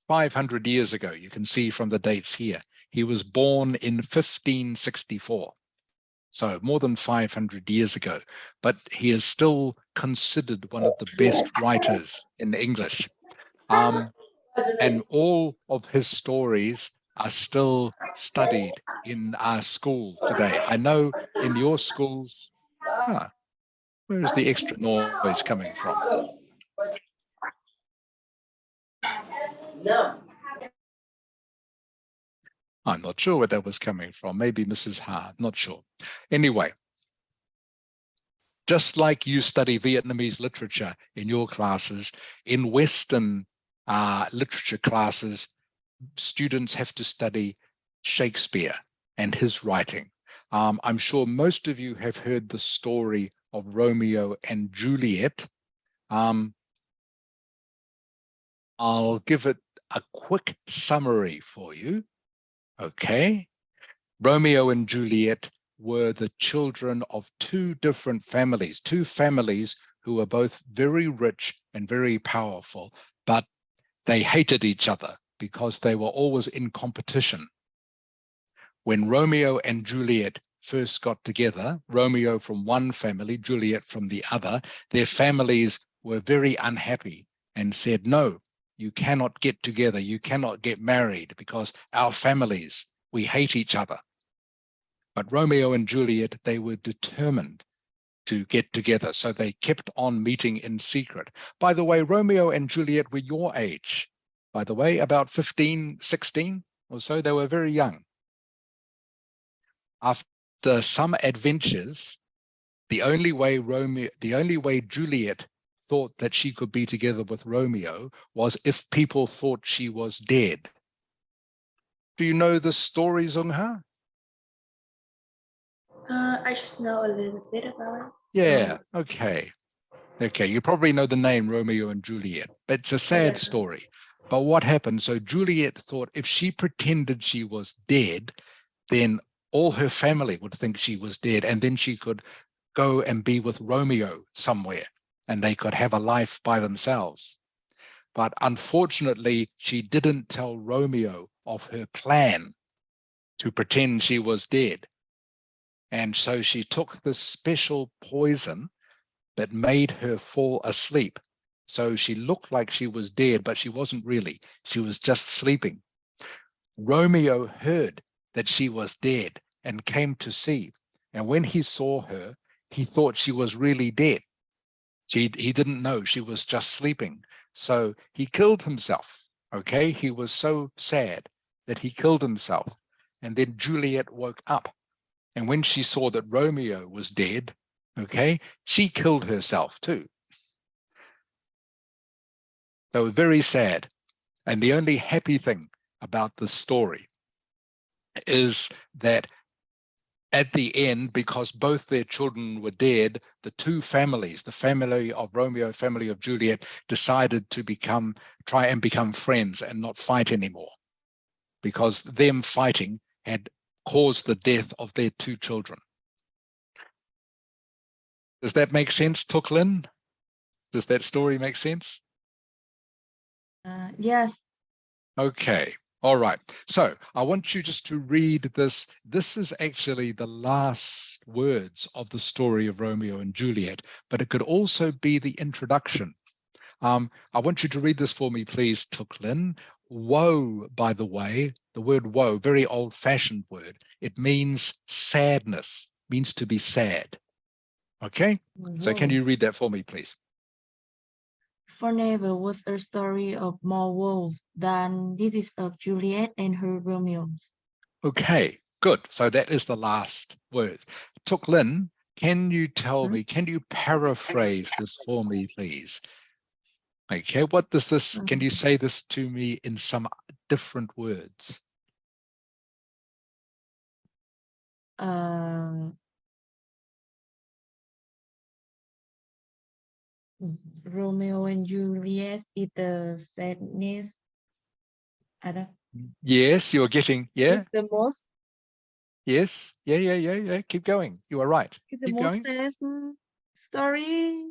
S2: 500 years ago. You can see from the dates here. He was born in 1564. So more than 500 years ago, but he is still considered one of the best writers in English. And all of his stories are still studied in our school today. I know in your schools, where is the extra noise coming from?
S5: No.
S2: I'm not sure where that was coming from. Maybe Mrs. Ha, not sure. Anyway, just like you study Vietnamese literature in your classes, in Western literature classes, students have to study Shakespeare and his writing. I'm sure most of you have heard the story of Romeo and Juliet. I'll give it a quick summary for you. Okay. Romeo and Juliet were the children of 2 different families, 2 families who were both very rich and very powerful, but they hated each other because they were always in competition. When Romeo and Juliet first got together, Romeo from one family, Juliet from the other, their families were very unhappy and said, no, you cannot get together, you cannot get married because our families, we hate each other. But Romeo and Juliet, they were determined to get together, so they kept on meeting in secret. By the way, Romeo and Juliet were your age. By the way, about 15, 16 or so, they were very young. After some adventures, the only way Juliet thought that she could be together with Romeo was if people thought she was dead. Do you know the story, Zung Ha?
S10: I just know a little bit about it.
S2: Yeah, okay. Okay, you probably know the name Romeo and Juliet, but it's a sad story. But what happened? So Juliet thought if she pretended she was dead, then all her family would think she was dead, and then she could go and be with Romeo somewhere, and they could have a life by themselves. but unfortunately, she didn't tell Romeo of her plan to pretend she was dead. And so she took this special poison that made her fall asleep. So she looked like she was dead, but she wasn't really. She was just sleeping. Romeo heard that she was dead and came to see. And when he saw her, he thought she was really dead. He didn't know she was just sleeping. So he killed himself. Okay, he was so sad that he killed himself. And then Juliet woke up. And when she saw that Romeo was dead, okay, she killed herself too. So very sad. And the only happy thing about this story is that at the end, because both their children were dead, the two families, the family of Romeo, family of Juliet, decided to try and become friends and not fight anymore, because them fighting had caused the death of their two children. Does that make sense, Tuk Lin? Does that story make sense?
S7: Yes.
S2: Okay. All right. So I want you just to read this. This is actually the last words of the story of Romeo and Juliet, but it could also be the introduction. I want you to read this for me, please, Tuk Lin. Woe, by the way, the word woe, very old-fashioned word. It means sadness, means to be sad. Okay? So can you read that for me, please?
S7: For never was a story of more woe than this is of Juliet and her Romeo.
S2: Okay, good. So that is the last word. Tuk Lin, can you tell me, can you paraphrase this for me, please? Okay, what does this, can you say this to me in some different words?
S7: Romeo and Juliet is the sadness.
S2: Yes, you're getting, yeah.
S7: It's the most.
S2: Yes, yeah. Keep going. You are right.
S7: It's the
S2: Keep
S7: most
S2: going.
S7: sad story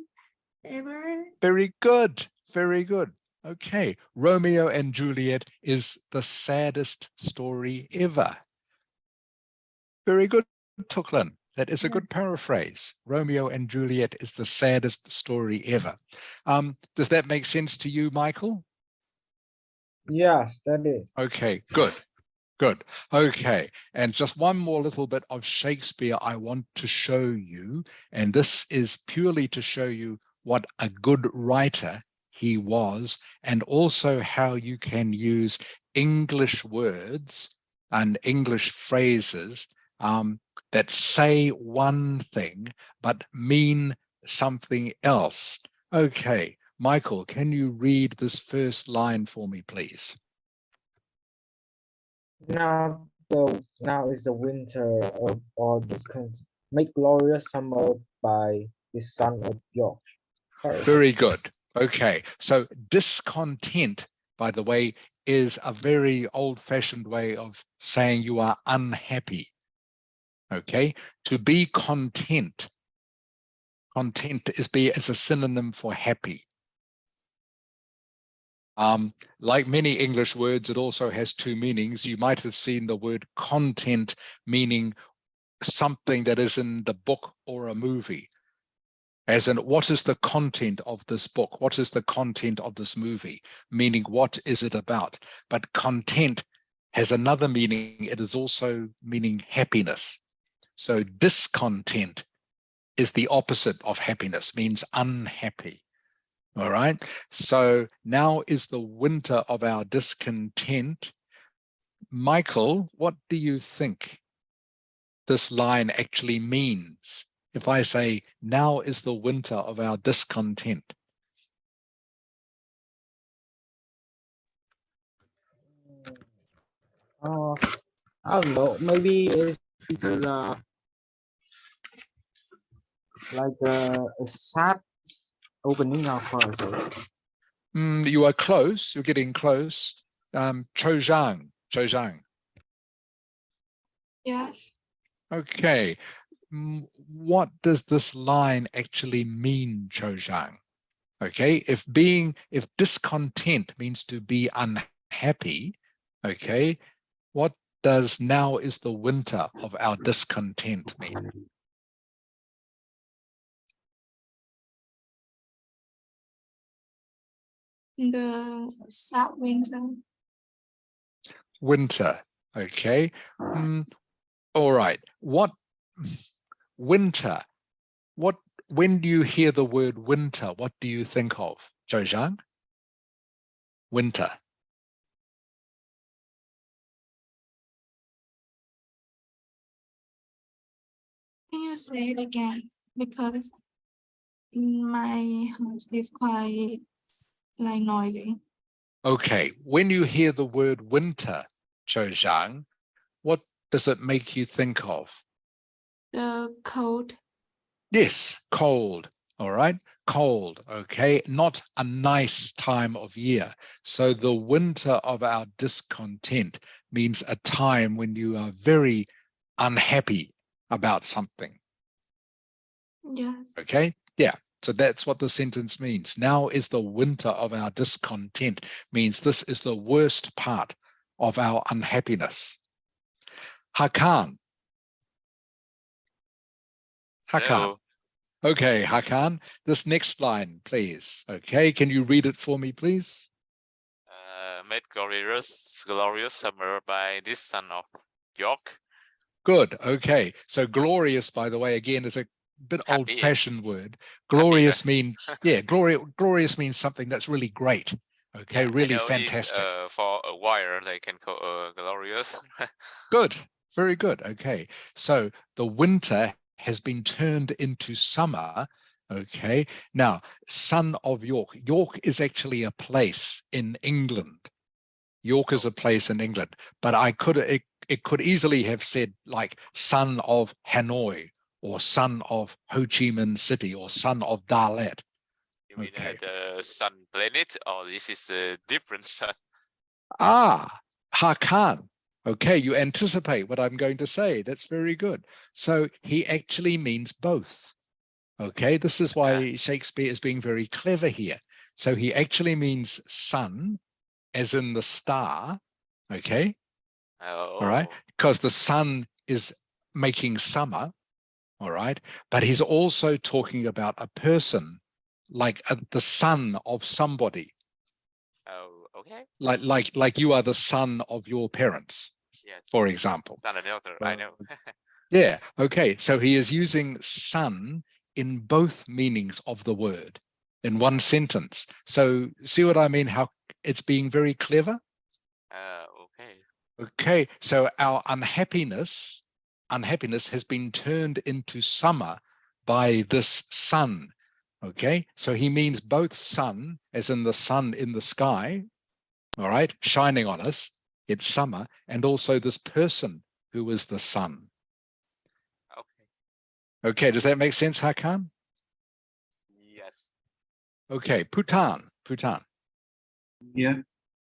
S7: ever.
S2: Very good. Very good. Okay. Romeo and Juliet is the saddest story ever. Very good, Tuk Lin. That is a good paraphrase. Romeo and Juliet is the saddest story ever. Does that make sense to you, Michael?
S1: Yes, that is.
S2: Okay, good. Good. Okay. And just one more little bit of Shakespeare I want to show you. And this is purely to show you what a good writer he was, and also how you can use English words and English phrases that say one thing, but mean something else. Okay. Michael, can you read this first line for me, please?
S1: Now is the winter of all discontent. Make glorious summer by the sun of York.
S2: Very good. Okay. So discontent, by the way, is a very old-fashioned way of saying you are unhappy. Okay. To be content. Content is a synonym for happy. Like many English words, it also has two meanings. You might have seen the word content meaning something that is in the book or a movie. As in, what is the content of this book? What is the content of this movie? Meaning, what is it about? But content has another meaning. It is also meaning happiness. So discontent is the opposite of happiness, means unhappy. All right. So now is the winter of our discontent. Michael, what do you think this line actually means? If I say, now is the winter of our discontent.
S1: I don't know. Maybe it's because like a sad opening of us.
S2: You are close. You're getting close. Chojang.
S3: Yes.
S2: Okay. What does this line actually mean, Chojang? Okay, if discontent means to be unhappy, okay, what does now is the winter of our discontent mean?
S3: The sad winter.
S2: Winter, okay. All right, what winter? When do you hear the word winter, what do you think of, Zhou Zhang? Winter.
S3: Can you say it again? Because my house is quite like noisy.
S2: Okay, when you hear the word winter, Zhou Zhang, what does it make you think of?
S3: The cold.
S2: Yes, cold. All right, cold. Okay, not a nice time of year. So the winter of our discontent means a time when you are very unhappy about something.
S3: Yes.
S2: Okay, yeah. So that's what the sentence means. Now is the winter of our discontent, means this is the worst part of our unhappiness. Hakan. Hakan.
S8: Hello.
S2: Okay, Hakan, this next line, please. Okay, can you read it for me, please?
S8: Made glorious summer by this son of York.
S2: Good. Okay. So glorious, by the way, again, is a bit
S8: Happy.
S2: old-fashioned word.
S8: Happy,
S2: Glorious
S8: right?
S2: means, yeah, glorious means something that's really great. Okay,
S8: Yeah,
S2: really
S8: I know
S2: fantastic.
S8: it's for a while they can call glorious.
S2: Good. Very good. Okay. So the winter has been turned into summer. Okay. Now, son of York. York is actually a place in England. York is a place in England, but it could easily have said like son of Hanoi or son of Ho Chi Minh City or son of Dalat.
S8: You mean
S2: Okay.
S8: the sun planet, or this is a different sun?
S2: Ah, Hakan. Okay, you anticipate what I'm going to say. That's very good. So he actually means both. Okay, this is why Shakespeare is being very clever here. So he actually means sun, as in the star. Okay. All right, because the sun is making summer. All right, but he's also talking about a person, like the son of somebody.
S8: Oh, okay.
S2: Like you are the son of your parents,
S8: Yes.
S2: for example.
S8: Son and daughter, I know.
S2: Yeah. Okay. So he is using son in both meanings of the word in one sentence. So see what I mean? How it's being very clever.
S8: Okay.
S2: Okay. So our unhappiness has been turned into summer by this sun. Okay. So he means both sun, as in the sun in the sky, all right, shining on us, it's summer, and also this person who is the sun.
S8: Okay.
S2: Okay, does that make sense, Hakan?
S8: Yes.
S2: Okay, Bhutan.
S6: Yeah.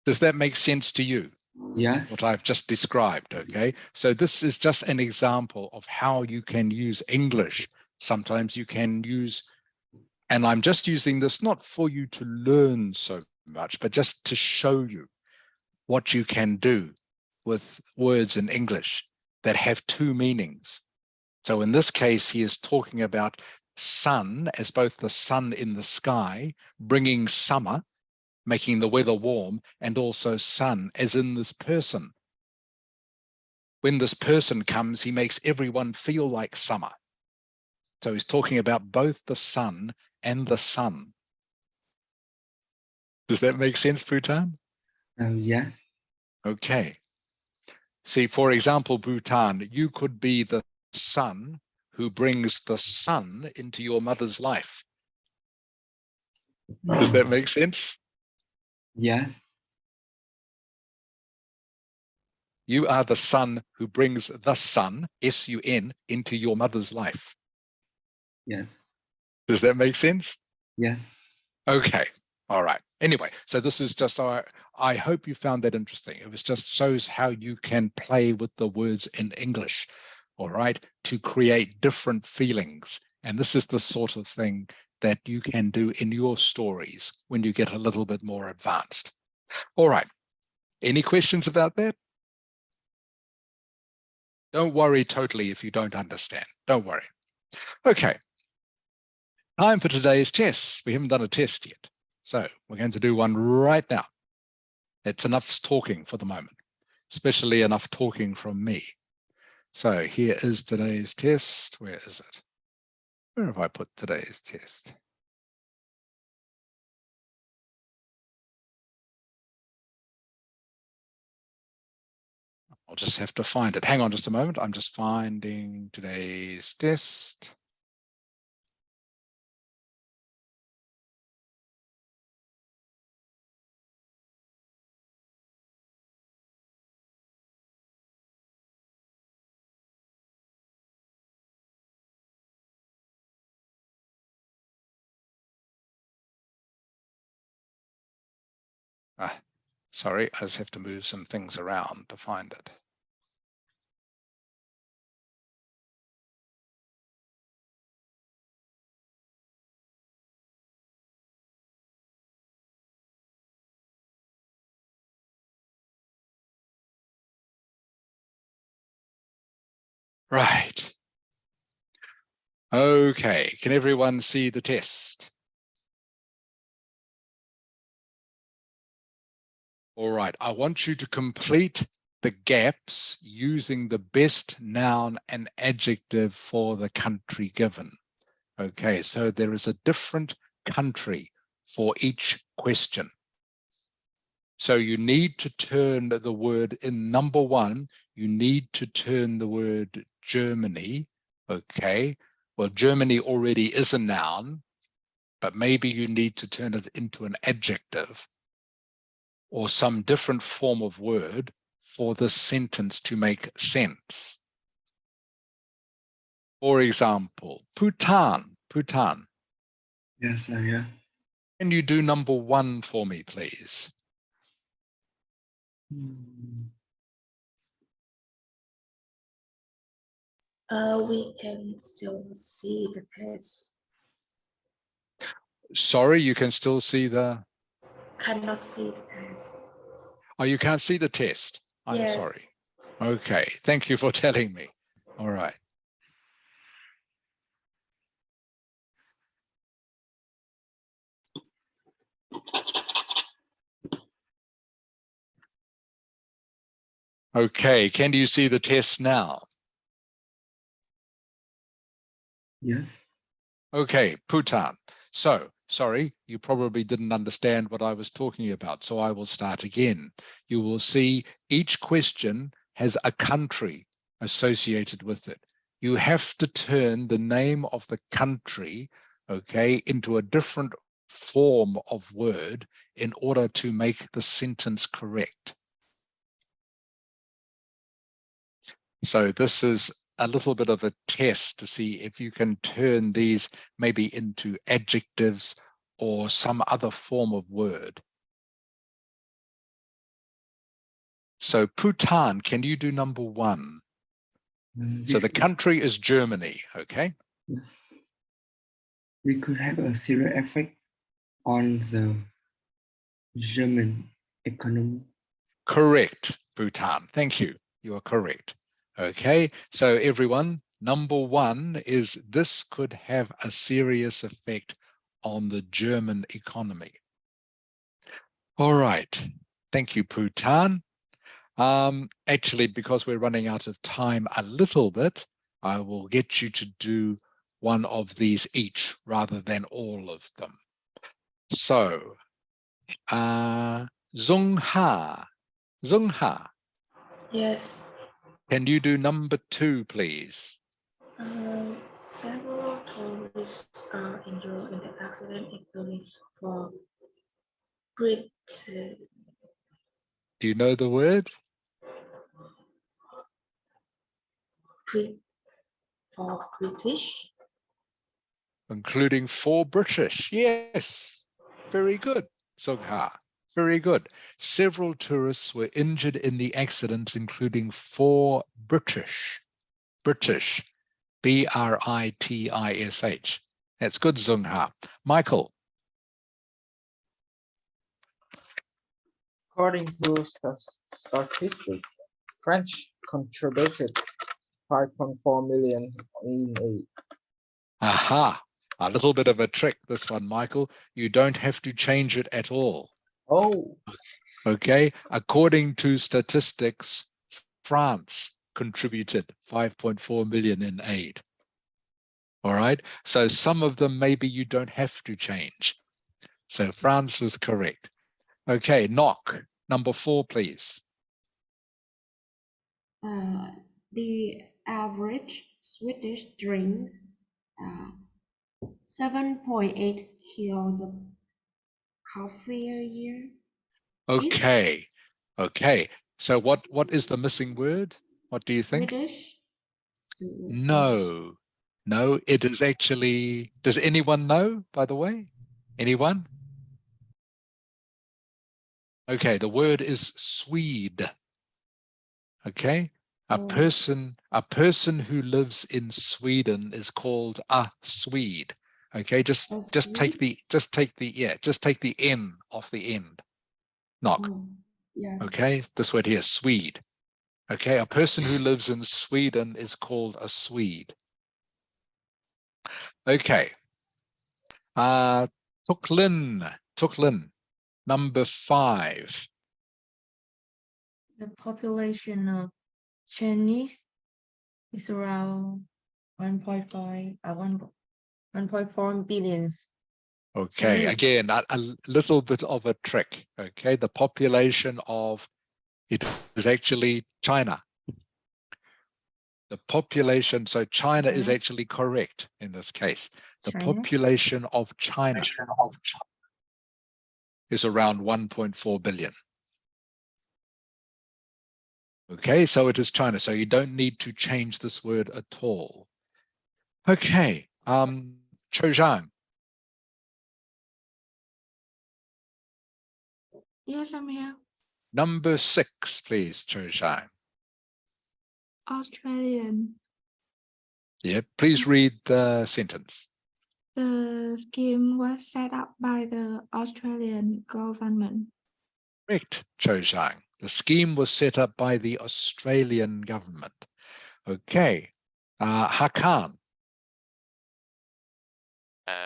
S2: Does that make sense to you?
S6: Yeah.
S2: What I've just described, okay? So this is just an example of how you can use English. Sometimes you can use, and I'm just using this not for you to learn so much, but just to show you what you can do with words in English that have two meanings. So in this case, he is talking about sun as both the sun in the sky, bringing summer, making the weather warm, and also sun as in this person. When this person comes, he makes everyone feel like summer. So he's talking about both the sun and the sun. Does that make sense, Bhutan?
S6: Yes.
S2: Okay. See, for example, Bhutan, you could be the son who brings the sun into your mother's life. Does that make sense?
S6: Yes.
S2: You are the son who brings the sun, S-U-N, into your mother's life.
S6: Yes.
S2: Does that make sense?
S6: Yes.
S2: Okay. All right. Anyway, so this is just, I hope you found that interesting. It was just shows how you can play with the words in English, all right, to create different feelings. And this is the sort of thing that you can do in your stories when you get a little bit more advanced. All right. Any questions about that? Don't worry totally if you don't understand. Don't worry. Okay. Time for today's test. We haven't done a test yet. So we're going to do one right now. It's enough talking for the moment, especially enough talking from me. So here is today's test. Where is it? Where have I put today's test? I'll just have to find it. Hang on just a moment. I'm just finding today's test. Sorry, I just have to move some things around to find it. Right. Okay, can everyone see the test? All right, I want you to complete the gaps using the best noun and adjective for the country given. Okay, so there is a different country for each question. So you need to turn the word in number one, you need to turn the word Germany. Okay, well, Germany already is a noun, but maybe you need to turn it into an adjective or some different form of word for this sentence to make sense. For example, Bhutan, Bhutan.
S6: Yes, yeah.
S2: Can you do number one for me, please?
S10: We can still see the test.
S2: Sorry, you can still see the...
S10: Cannot see the test.
S2: Oh, you can't see the test. I'm
S10: Yes.
S2: sorry. Okay, thank you for telling me. All right. Okay, can you see the test now?
S6: Yes.
S2: Okay, Bhutan. So, sorry, you probably didn't understand what I was talking about, so I will start again. You will see each question has a country associated with it. You have to turn the name of the country, okay, into a different form of word in order to make the sentence correct. So this is a little bit of a test to see if you can turn these maybe into adjectives or some other form of word. So Bhutan, can you do number one? So the country is Germany, okay?
S6: Yes. We could have a serious effect on the German economy.
S2: Correct, Bhutan. Thank you. You are correct. Okay, so everyone, number one is this could have a serious effect on the German economy. All right. Thank you, Bhutan. Actually, because we're running out of time a little bit, I will get you to do one of these each rather than all of them. So, Zhongha. Zhongha.
S10: Yes.
S2: Can you do number two, please?
S10: Several tourists are injured in the accident, including for Brit.
S2: Do you know the word?
S10: For British.
S2: Including 4 British. Yes, very good, Zhongha. Very good. Several tourists were injured in the accident, including 4 British. British. B-R-I-T-I-S-H. That's good, Zung Ha. Michael.
S1: According to statistics, French contributed 5.4 million in aid.
S2: Aha. A little bit of a trick, this one, Michael. You don't have to change it at all.
S1: Oh,
S2: Okay. According to statistics, France contributed 5.4 million in aid. All right. So some of them maybe you don't have to change. So France was correct. Okay, Knock, number 4, please.
S9: The average Swedish drinks 7.8 kilos of coffee a year.
S2: Okay. Okay. So what is the missing word? What do you think?
S9: Swedish.
S2: No. No, it is actually, does anyone know, by the way? Anyone? Okay, the word is Swede. Okay? A person who lives in Sweden is called a Swede. Okay, just take the N off the end. Knock.
S9: Yes.
S2: Okay, this word here, Swede. Okay, a person who lives in Sweden is called a Swede. Okay. Tuklin, number 5.
S7: The population of Chinese is around 1.4 billions.
S2: Okay,
S7: Chinese.
S2: again, a little bit of a trick. Okay, the population of it is actually China. The population, so China is actually correct in this case. The population of China is around 1.4 billion. Okay, so it is China. So you don't need to change this word at all. Okay, Cho Zhang.
S3: Yes, I'm here.
S2: Number 6, please, Cho Zhang.
S3: Australian.
S2: Yeah, please read the sentence.
S3: The scheme was set up by the Australian government.
S2: Correct, Cho Zhang. The scheme was set up by the Australian government. Okay, Hakan.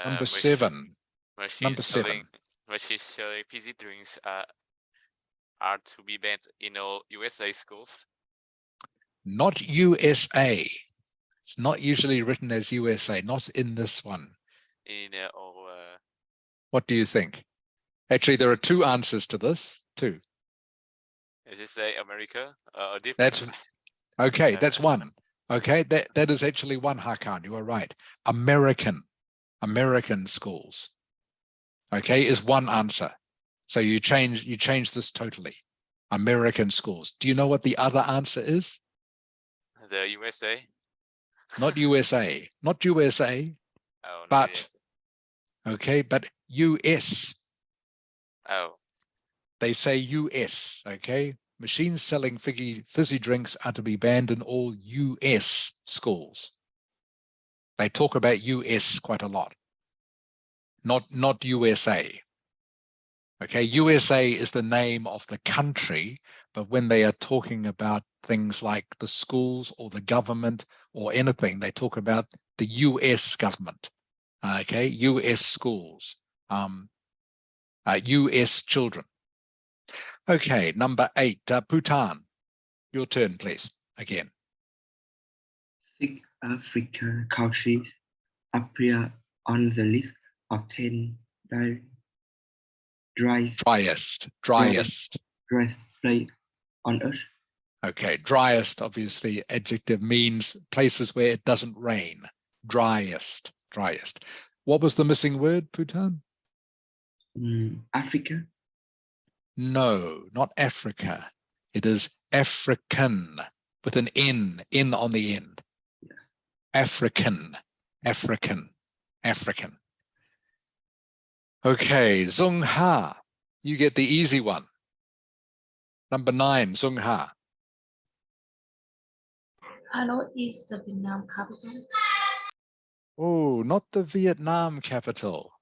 S2: Number 7. Number 7.
S8: Machine selling fizzy drinks are to be banned in all USA schools.
S2: Not USA. It's not usually written as USA, not in this one. What do you think? Actually, there are 2 answers to this, 2.
S8: Is it say America?
S2: That's okay. That's one. Okay, that is actually one, Hakan. You are right. American schools. Okay, is one answer. So you change this totally. American schools. Do you know what the other answer is?
S8: The USA.
S2: Not USA. Not USA.
S8: Oh,
S2: but okay, but US.
S8: Oh.
S2: They say US. Okay. Machines selling fizzy drinks are to be banned in all US schools. They talk about US quite a lot. Not USA. Okay, USA is the name of the country, but when they are talking about things like the schools or the government or anything, they talk about the US government. Okay, US schools, US children. Okay, number 8, Bhutan. Your turn, please, again.
S6: 6 African countries appear on the list of 10 driest place on Earth.
S2: Okay, driest, obviously, adjective means places where it doesn't rain. Driest. What was the missing word, Bhutan?
S6: Africa?
S2: No, not Africa. It is African with an N on the end.
S6: Yeah.
S2: African. Okay, Zung Ha, you get the easy one. Number 9, Zung Ha.
S10: Hanoi is the Vietnam capital.
S2: Oh, not the Vietnam capital.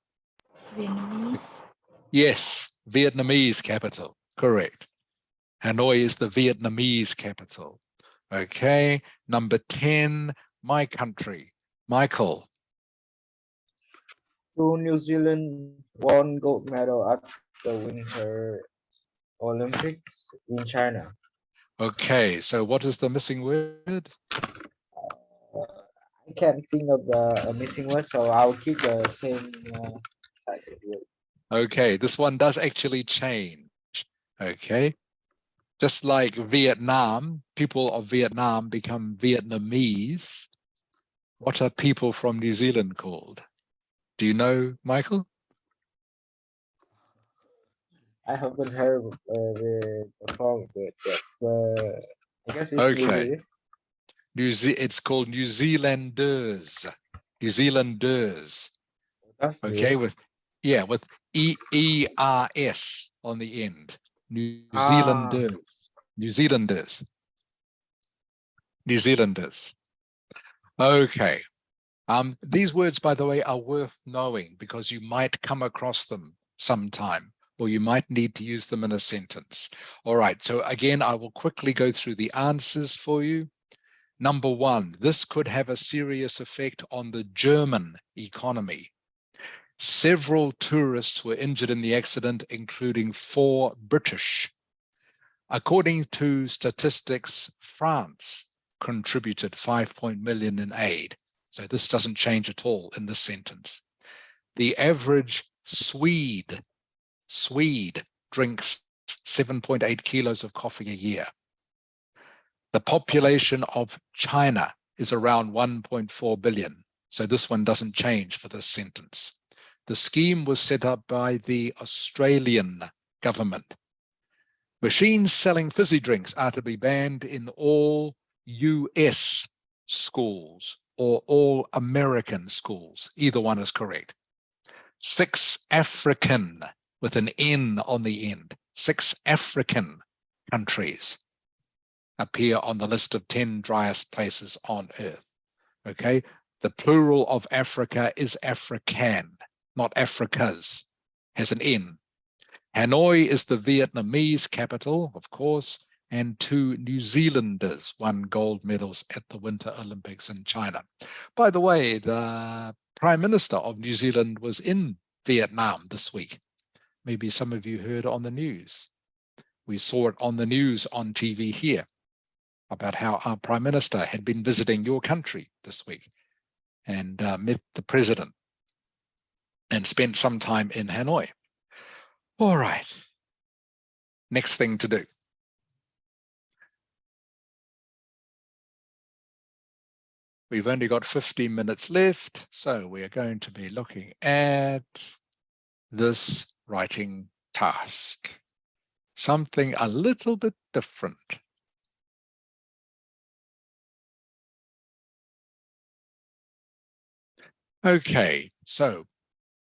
S10: Vietnamese.
S2: Yes, Vietnamese capital. Correct. Hanoi is the Vietnamese capital. Okay. Number 10, my country. Michael.
S1: So New Zealand won gold medal at the Winter Olympics in China.
S2: Okay. So what is the missing word?
S1: I can't think of a missing word, so I'll keep the same title here.
S2: Okay. This one does actually change. Okay. Just like Vietnam, people of Vietnam become Vietnamese. What are people from New Zealand called? Do you know, Michael?
S1: I haven't heard the form of it yet, but I guess it's
S2: Okay.
S1: English.
S2: It's called New Zealanders. New Zealanders.
S1: That's
S2: Okay,
S1: new.
S2: with ERS on the end. New
S1: Ah,
S2: Zealanders. New Zealanders. New Zealanders. Okay. These words, by the way, are worth knowing because you might come across them sometime, or you might need to use them in a sentence. All right, so again, I will quickly go through the answers for you. Number 1, this could have a serious effect on the German economy. Several tourists were injured in the accident, including 4 British. According to statistics, France contributed 5 million in aid. So this doesn't change at all in this sentence. The average Swede drinks 7.8 kilos of coffee a year. The population of China is around 1.4 billion. So this one doesn't change for this sentence. The scheme was set up by the Australian government. Machines selling fizzy drinks are to be banned in all US schools or all American schools. Either one is correct. 6 African, with an N on the end, 6 African countries appear on the list of 10 driest places on Earth. Okay, the plural of Africa is African, not Africas, has an N. Hanoi is the Vietnamese capital, of course, and 2 New Zealanders won gold medals at the Winter Olympics in China. By the way, the Prime Minister of New Zealand was in Vietnam this week. Maybe some of you heard on the news. We saw it on the news on TV here about how our Prime Minister had been visiting your country this week and met the President and spent some time in Hanoi. All right. Next thing to do. We've only got 15 minutes left, so we are going to be looking at this writing task. Something a little bit different. Okay, so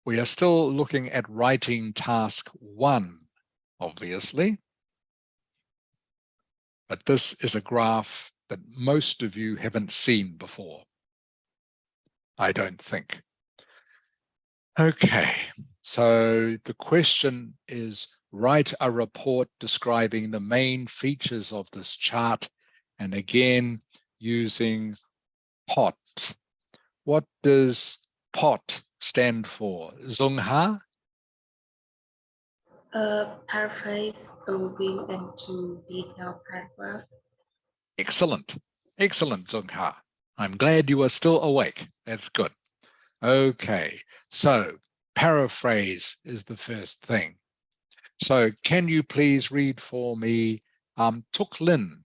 S2: we are still looking at writing task 1, obviously. But this is a graph that most of you haven't seen before, I don't think. Okay, so the question is, write a report describing the main features of this chart, and again, using POT. What does POT stand for? Zung Ha?
S10: Paraphrase, overview, and to detailed paragraph.
S2: Excellent. Excellent, Zung Ha. I'm glad you are still awake. That's good. Okay, so paraphrase is the first thing. So can you please read for me Tuk Lin?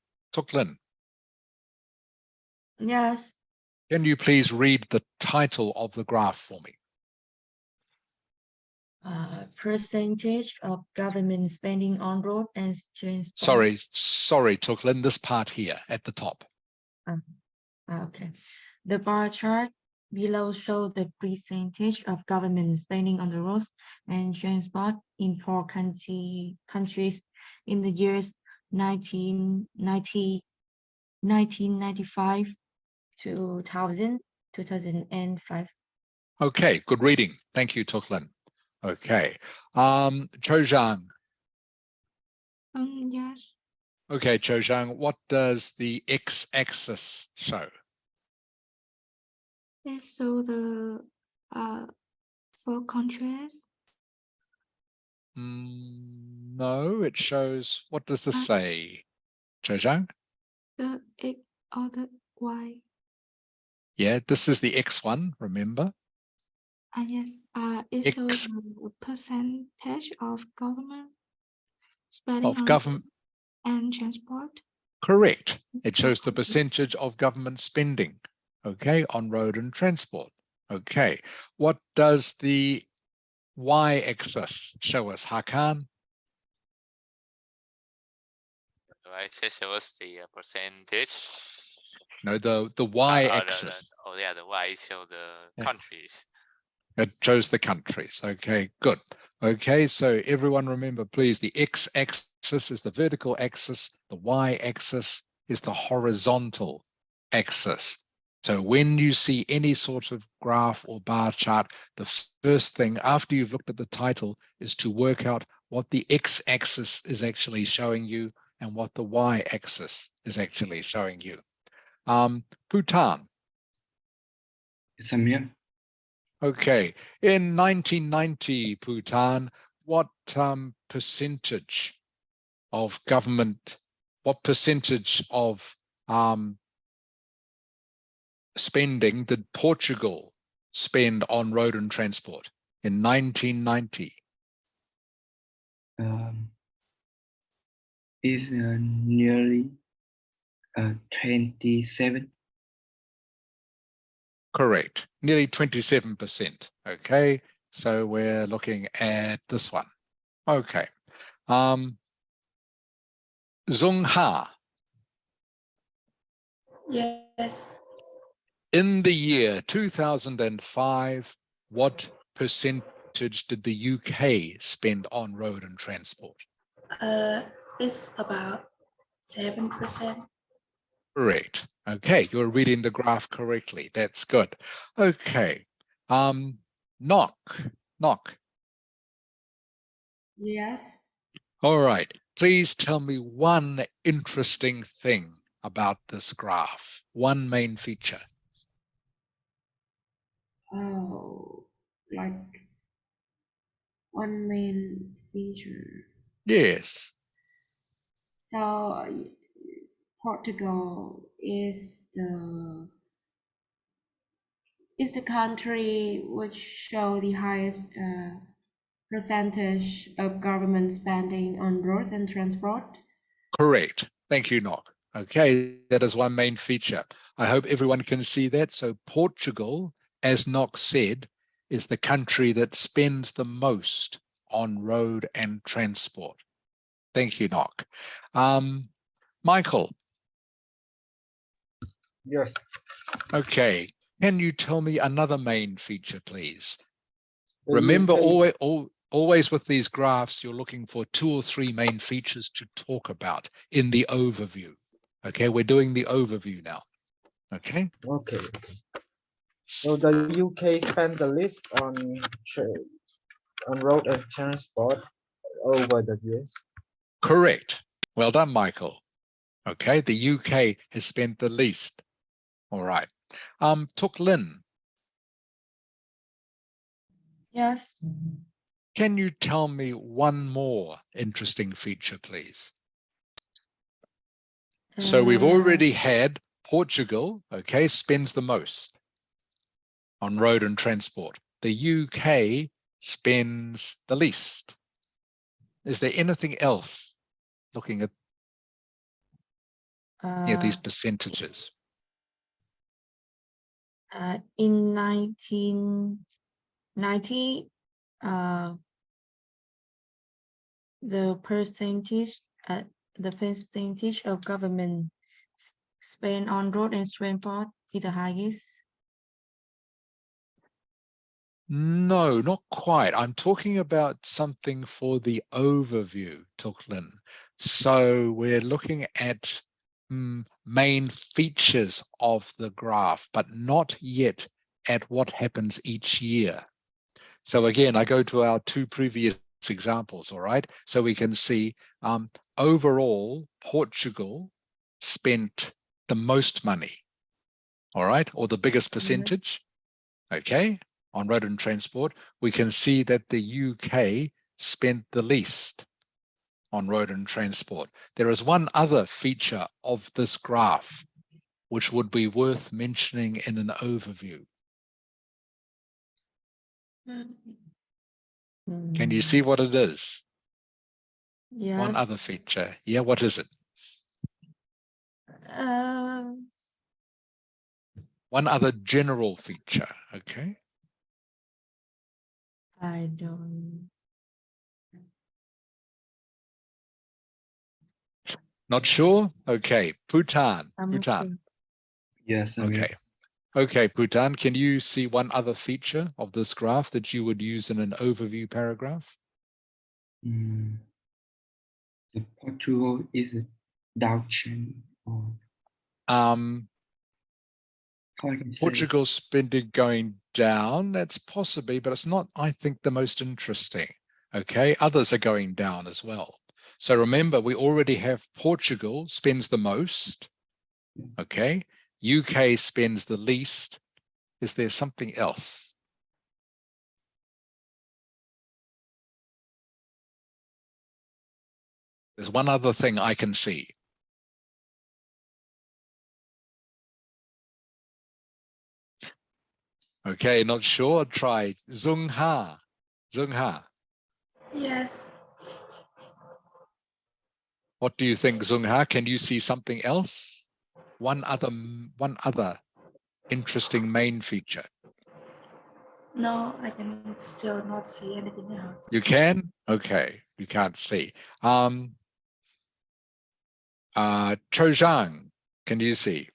S7: Yes.
S2: Can you please read the title of the graph for me?
S7: Percentage of government spending on road and transport.
S2: Sorry, Tuk Lin, this part here at the top.
S7: Okay. The bar chart below shows the percentage of government spending on the roads and transport in 4 countries in the years 1995, 2000, 2005.
S2: Okay, good reading. Thank you, Tuklin. Okay. Cho Zhang.
S3: Yes.
S2: Okay, Cho Zhang, what does the x-axis show?
S3: So the four countries.
S2: No, it shows, what does this say, Cho Zhang?
S3: The X or the Y.
S2: Yeah, this is the X one, remember?
S3: Yes. It shows the percentage of government spending
S2: Of
S3: on
S2: government,
S3: and transport.
S2: correct. It shows the percentage of government spending, okay, on road and transport. Okay, what does the y-axis show us, Hakan?
S8: Right, so shows the percentage.
S2: No, the y-axis.
S8: Oh yeah, the Y show the countries.
S2: It shows the countries. Okay, good. Okay, so everyone remember, please, the x-axis is the vertical axis. The y-axis is the horizontal axis. So when you see any sort of graph or bar chart, the first thing after you've looked at the title is to work out what the x-axis is actually showing you and what the y-axis is actually showing you. Bhutan.
S6: Samir.
S2: Okay, in 1990, Bhutan, what percentage of government, what percentage of spending did Portugal spend on road and transport in 1990?
S6: Is nearly 27.
S2: Correct, nearly 27%. Okay, so we're looking at this one. Okay, Zung Ha.
S10: Yes.
S2: In the year 2005, what percentage did the UK spend on road and transport?
S10: It's about 7%.
S2: Correct. Okay, you're reading the graph correctly. That's good. Okay. Knock.
S9: Yes.
S2: All right. Please tell me one interesting thing about this graph. One main feature.
S9: Oh, like one main feature.
S2: Yes.
S9: So Portugal is the country which show the highest percentage of government spending on roads and transport.
S2: Correct. Thank you, Knock. Okay, that is one main feature. I hope everyone can see that. So Portugal, as Knock said, is the country that spends the most on road and transport. Thank you, Knock. Michael.
S1: Yes.
S2: Okay, can you tell me another main feature, please?
S1: The
S2: Remember,
S1: UK
S2: always with these graphs, you're looking for 2 or 3 main features to talk about in the overview. Okay, we're doing the overview now. Okay.
S1: Okay. So the UK spent the least on road and transport over the years.
S2: Correct. Well done, Michael. Okay, the UK has spent the least. All right. Tuk Lin.
S7: Yes.
S2: Can you tell me one more interesting feature, please? So we've already had Portugal, okay, spends the most on road and transport. The UK spends the least. Is there anything else looking at these percentages?
S7: In 1990, the percentage of government spent on road and transport is the highest.
S2: No, not quite. I'm talking about something for the overview, Tuklin. So we're looking at main features of the graph, but not yet at what happens each year. So again, I go to our two previous examples, all right? So we can see overall, Portugal spent the most money, all right, or the biggest percentage, okay, on road and transport. We can see that the UK spent the least on road and transport. There is one other feature of this graph which would be worth mentioning in an overview. Can you see what it is?
S7: Yes.
S2: One other feature. Yeah, what is it? One other general feature, okay?
S7: I don't.
S2: Not sure? Okay, Bhutan.
S7: I'm not
S2: Bhutan.
S7: sure.
S6: Yes.
S2: Okay. Okay, Bhutan, can you see one other feature of this graph that you would use in an overview paragraph?
S6: The Portugal is a downtrend, or how I can say it?
S2: Portugal's spending going down, that's possibly, but it's not, I think, the most interesting. Okay, others are going down as well. So remember, we already have Portugal spends the most. Okay, UK spends the least. Is there something else? There's one other thing I can see. Okay, not sure. Try Zung Ha. Zung Ha.
S10: Yes.
S2: What do you think, Zung Ha? Can you see something else? One other interesting main feature.
S10: No, I can still not see anything else.
S2: You can? Okay, you can't see. Chozhang, can you see?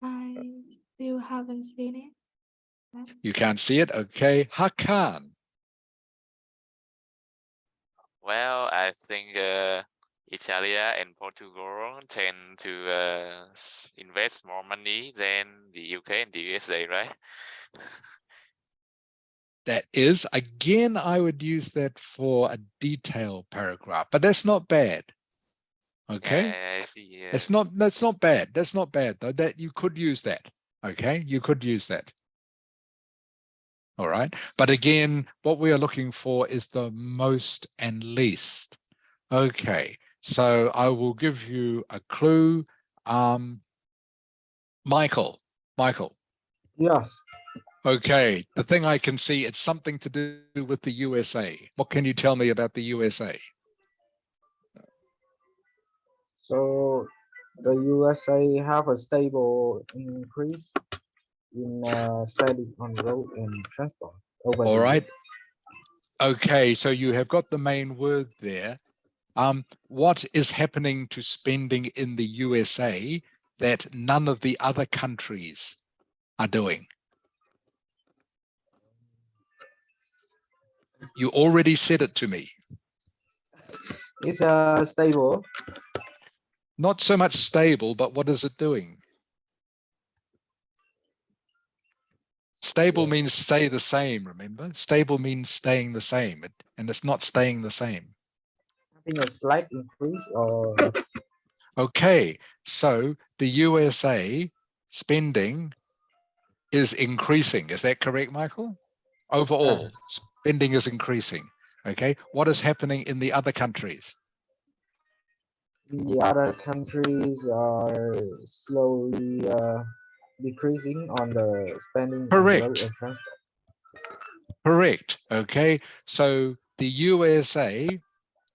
S3: I still haven't seen it.
S2: You can't see it? Okay. Hakan.
S8: Well, I think Italy and Portugal tend to invest more money than the UK and the USA, right?
S2: That is, again, I would use that for a detailed paragraph, but that's not bad. Okay.
S8: Yeah, I see. Yeah.
S2: That's not bad. That's not bad though. That you could use that. Okay. You could use that. All right. But again, what we are looking for is the most and least. Okay. So I will give you a clue. Michael.
S1: Yes.
S2: Okay. The thing I can see, it's something to do with the USA. What can you tell me about the USA?
S1: So the USA have a stable increase in spending on road and transport over
S2: All
S1: the
S2: right.
S1: years.
S2: Okay. So you have got the main word there. What is happening to spending in the USA that none of the other countries are doing? You already said it to me.
S1: It's stable.
S2: Not so much stable, but what is it doing? Stable means stay the same, remember? Stable means staying the same, and it's not staying the same.
S1: I think a slight increase or
S2: Okay, so the USA spending is increasing. Is that correct, Michael? Overall, spending is increasing. Okay, what is happening in the other countries?
S1: the other countries are slowly decreasing on the spending on road
S2: Correct.
S1: and transport.
S2: Correct. Okay, so the USA,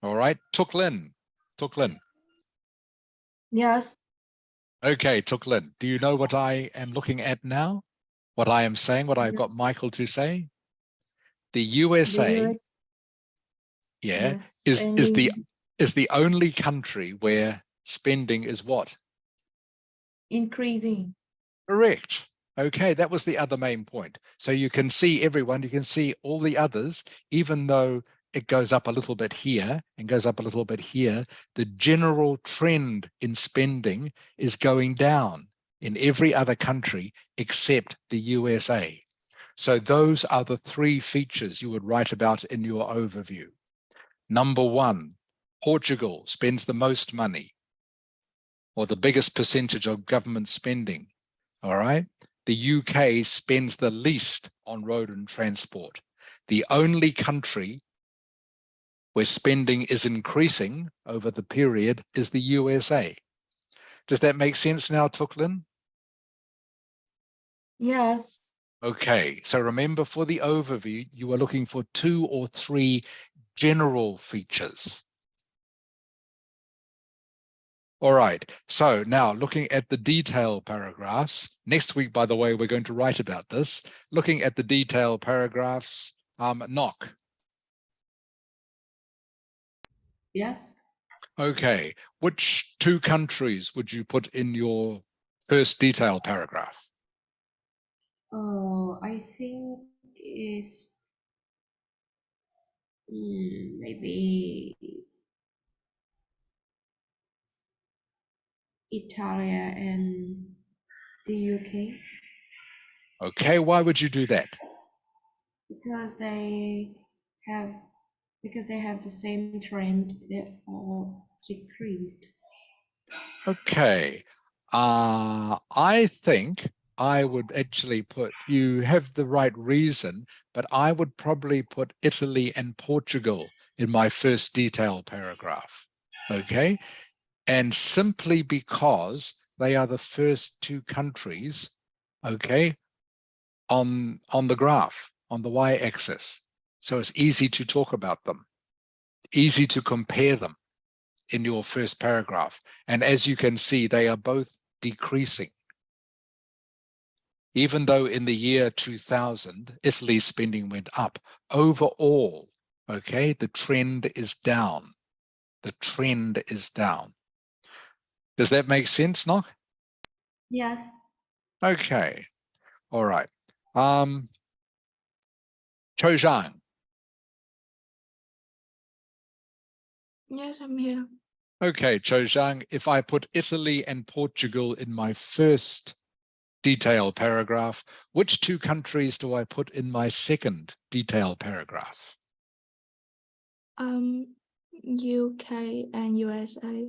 S2: all right, Tuk Lin.
S7: Yes.
S2: Okay, Tuk Lin, do you know what I am looking at now? What I am saying, what I've got Michael to say? The USA,
S7: The US,
S2: yeah,
S7: yes,
S2: is the only country where spending is what?
S7: increasing.
S2: Correct. Okay, that was the other main point. So you can see everyone, you can see all the others, even though it goes up a little bit here and goes up a little bit here, the general trend in spending is going down in every other country except the USA. So those are the three features you would write about in your overview. Number one, Portugal spends the most money, or the biggest percentage of government spending. All right. The UK spends the least on road and transport. The only country where spending is increasing over the period is the USA. Does that make sense now, Tuklin?
S7: Yes.
S2: Okay, so remember, for the overview, you are looking for 2 or 3 general features. All right, so now looking at the detail paragraphs. Next week, by the way, we're going to write about this. Looking at the detail paragraphs, Knock.
S9: Yes.
S2: Okay, which 2 countries would you put in your first detail paragraph?
S9: Oh, I think it's maybe Italia and the UK,
S2: Okay, why would you do that?
S9: because they have the same trend. They're all decreased.
S2: Okay, I think I would actually put, you have the right reason, but I would probably put Italy and Portugal in my first detail paragraph. Okay, and simply because they are the first 2 countries, okay, on the graph, on the y-axis. So it's easy to talk about them, easy to compare them in your first paragraph. And as you can see, they are both decreasing. Even though in the year 2000, Italy's spending went up, overall, okay, the trend is down. The trend is down. Does that make sense, Nok?
S9: Yes.
S2: Okay, all right. Cho Zhang.
S3: Yes, I'm here.
S2: Okay, Cho Zhang, if I put Italy and Portugal in my first detail paragraph, which 2 countries do I put in my second detail paragraph?
S3: UK and USA.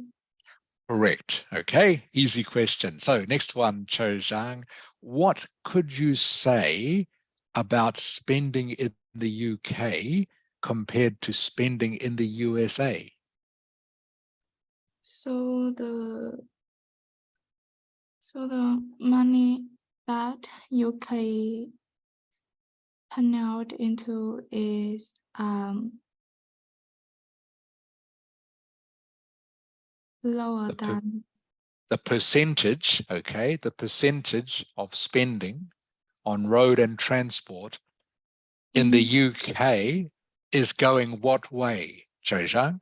S2: Correct. Okay, easy question. So next one, Cho Zhang, what could you say about spending in the UK compared to spending in the USA?
S3: So the money that UK put out into is lower than
S2: The percentage, okay, the percentage of spending on road and transport in the UK is going what way, Cho Zhang?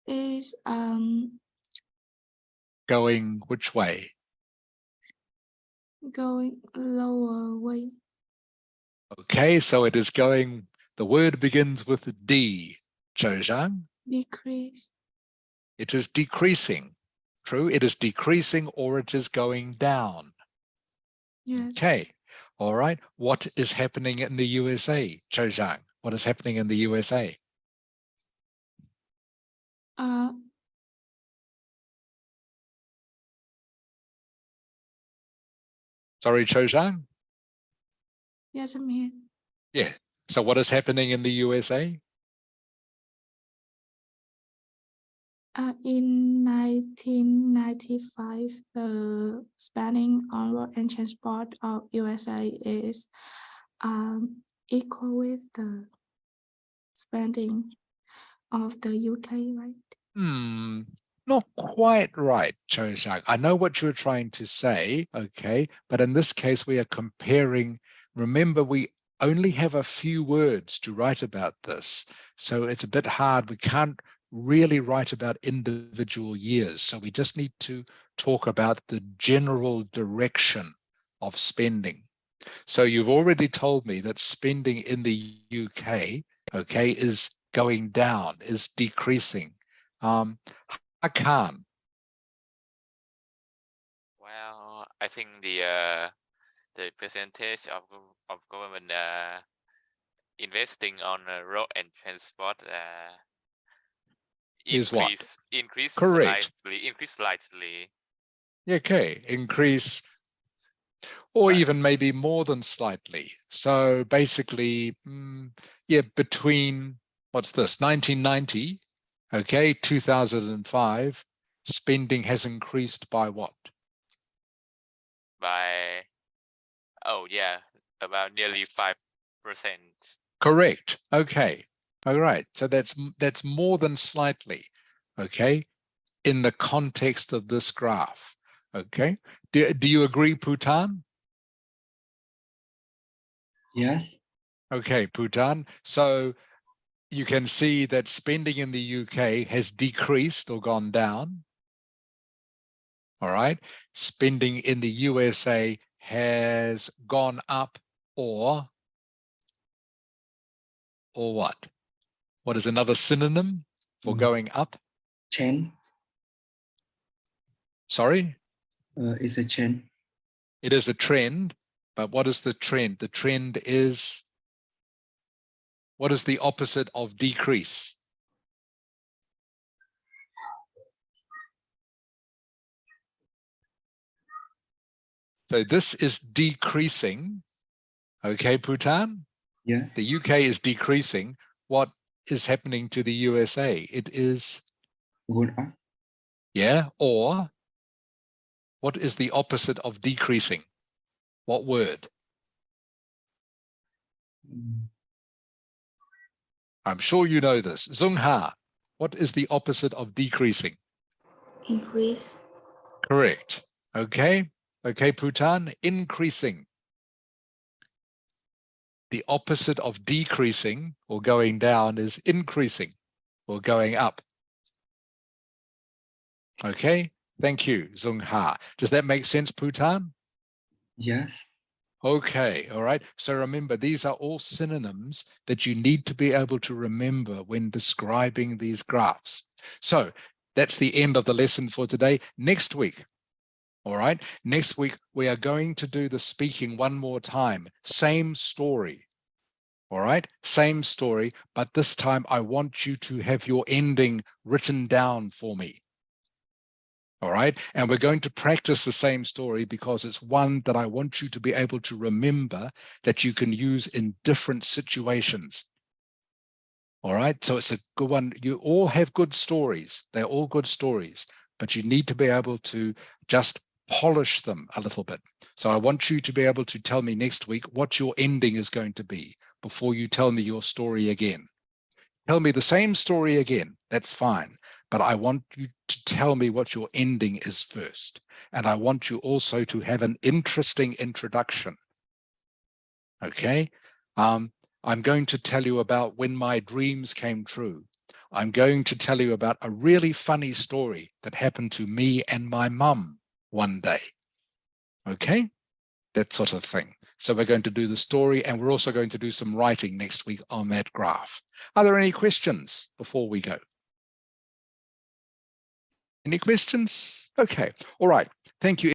S3: is
S2: Going which way?
S3: going lower way.
S2: Okay, so it is going, the word begins with D, Cho Zhang.
S3: Decrease.
S2: It is decreasing. True, it is decreasing or it is going down.
S3: Yes.
S2: Okay, all right. What is happening in the USA, Cho Zhang? What is happening in the USA? Sorry, Cho Zhang?
S3: Yes, I'm here.
S2: Yeah. So what is happening in the USA?
S3: In 1995, the spending on road and transport of USA is equal with the spending of the UK, right?
S2: Not quite right, Cho Zhang. I know what you're trying to say, okay, but in this case, we are comparing. Remember, we only have a few words to write about this, so it's a bit hard. We can't really write about individual years, so we just need to talk about the general direction of spending. So you've already told me that spending in the UK, okay, is going down, is decreasing. I can't.
S8: Well, I think the percentage of government investing on road and transport
S2: Is what?
S8: increase
S2: Correct.
S8: slightly.
S2: Okay, increase, or
S8: But-
S2: even maybe more than slightly. So basically, yeah, between, what's this, 1990, okay, 2005, spending has increased by what?
S8: By, oh yeah, about nearly 5%.
S2: Correct. Okay. All right. So that's more than slightly. Okay. In the context of this graph. Okay. Do you agree, Bhutan?
S6: Yes.
S2: Okay, Bhutan. So you can see that spending in the UK has decreased or gone down. All right. Spending in the USA has gone up or what? What is another synonym for going up?
S6: Change.
S2: Sorry?
S6: It's a change.
S2: It is a trend, but what is the trend? The trend is, what is the opposite of decrease? So this is decreasing. Okay, Bhutan?
S6: Yeah.
S2: The UK is decreasing. What is happening to the USA? It is,
S6: Going up.
S2: yeah, or what is the opposite of decreasing? What word? I'm sure you know this. Zung Ha, what is the opposite of decreasing?
S10: Increase.
S2: Correct. Okay. Okay, Bhutan, increasing. The opposite of decreasing or going down is increasing or going up. Okay. Thank you, Zung Ha. Does that make sense, Bhutan?
S6: Yes.
S2: Okay, all right. So remember, these are all synonyms that you need to be able to remember when describing these graphs. So that's the end of the lesson for today. Next week, all right, next week, we are going to do the speaking one more time. Same story, all right, same story, but this time I want you to have your ending written down for me. All right. And we're going to practice the same story because it's one that I want you to be able to remember that you can use in different situations. All right. So it's a good one. You all have good stories. They're all good stories, but you need to be able to just polish them a little bit. So I want you to be able to tell me next week what your ending is going to be before you tell me your story again. Tell me the same story again, that's fine. But I want you to tell me what your ending is first. And I want you also to have an interesting introduction. Okay? I'm going to tell you about when my dreams came true. I'm going to tell you about a really funny story that happened to me and my mum one day. Okay? That sort of thing. So we're going to do the story, and we're also going to do some writing next week on that graph. Are there any questions before we go? Any questions? Okay. All right. Thank you.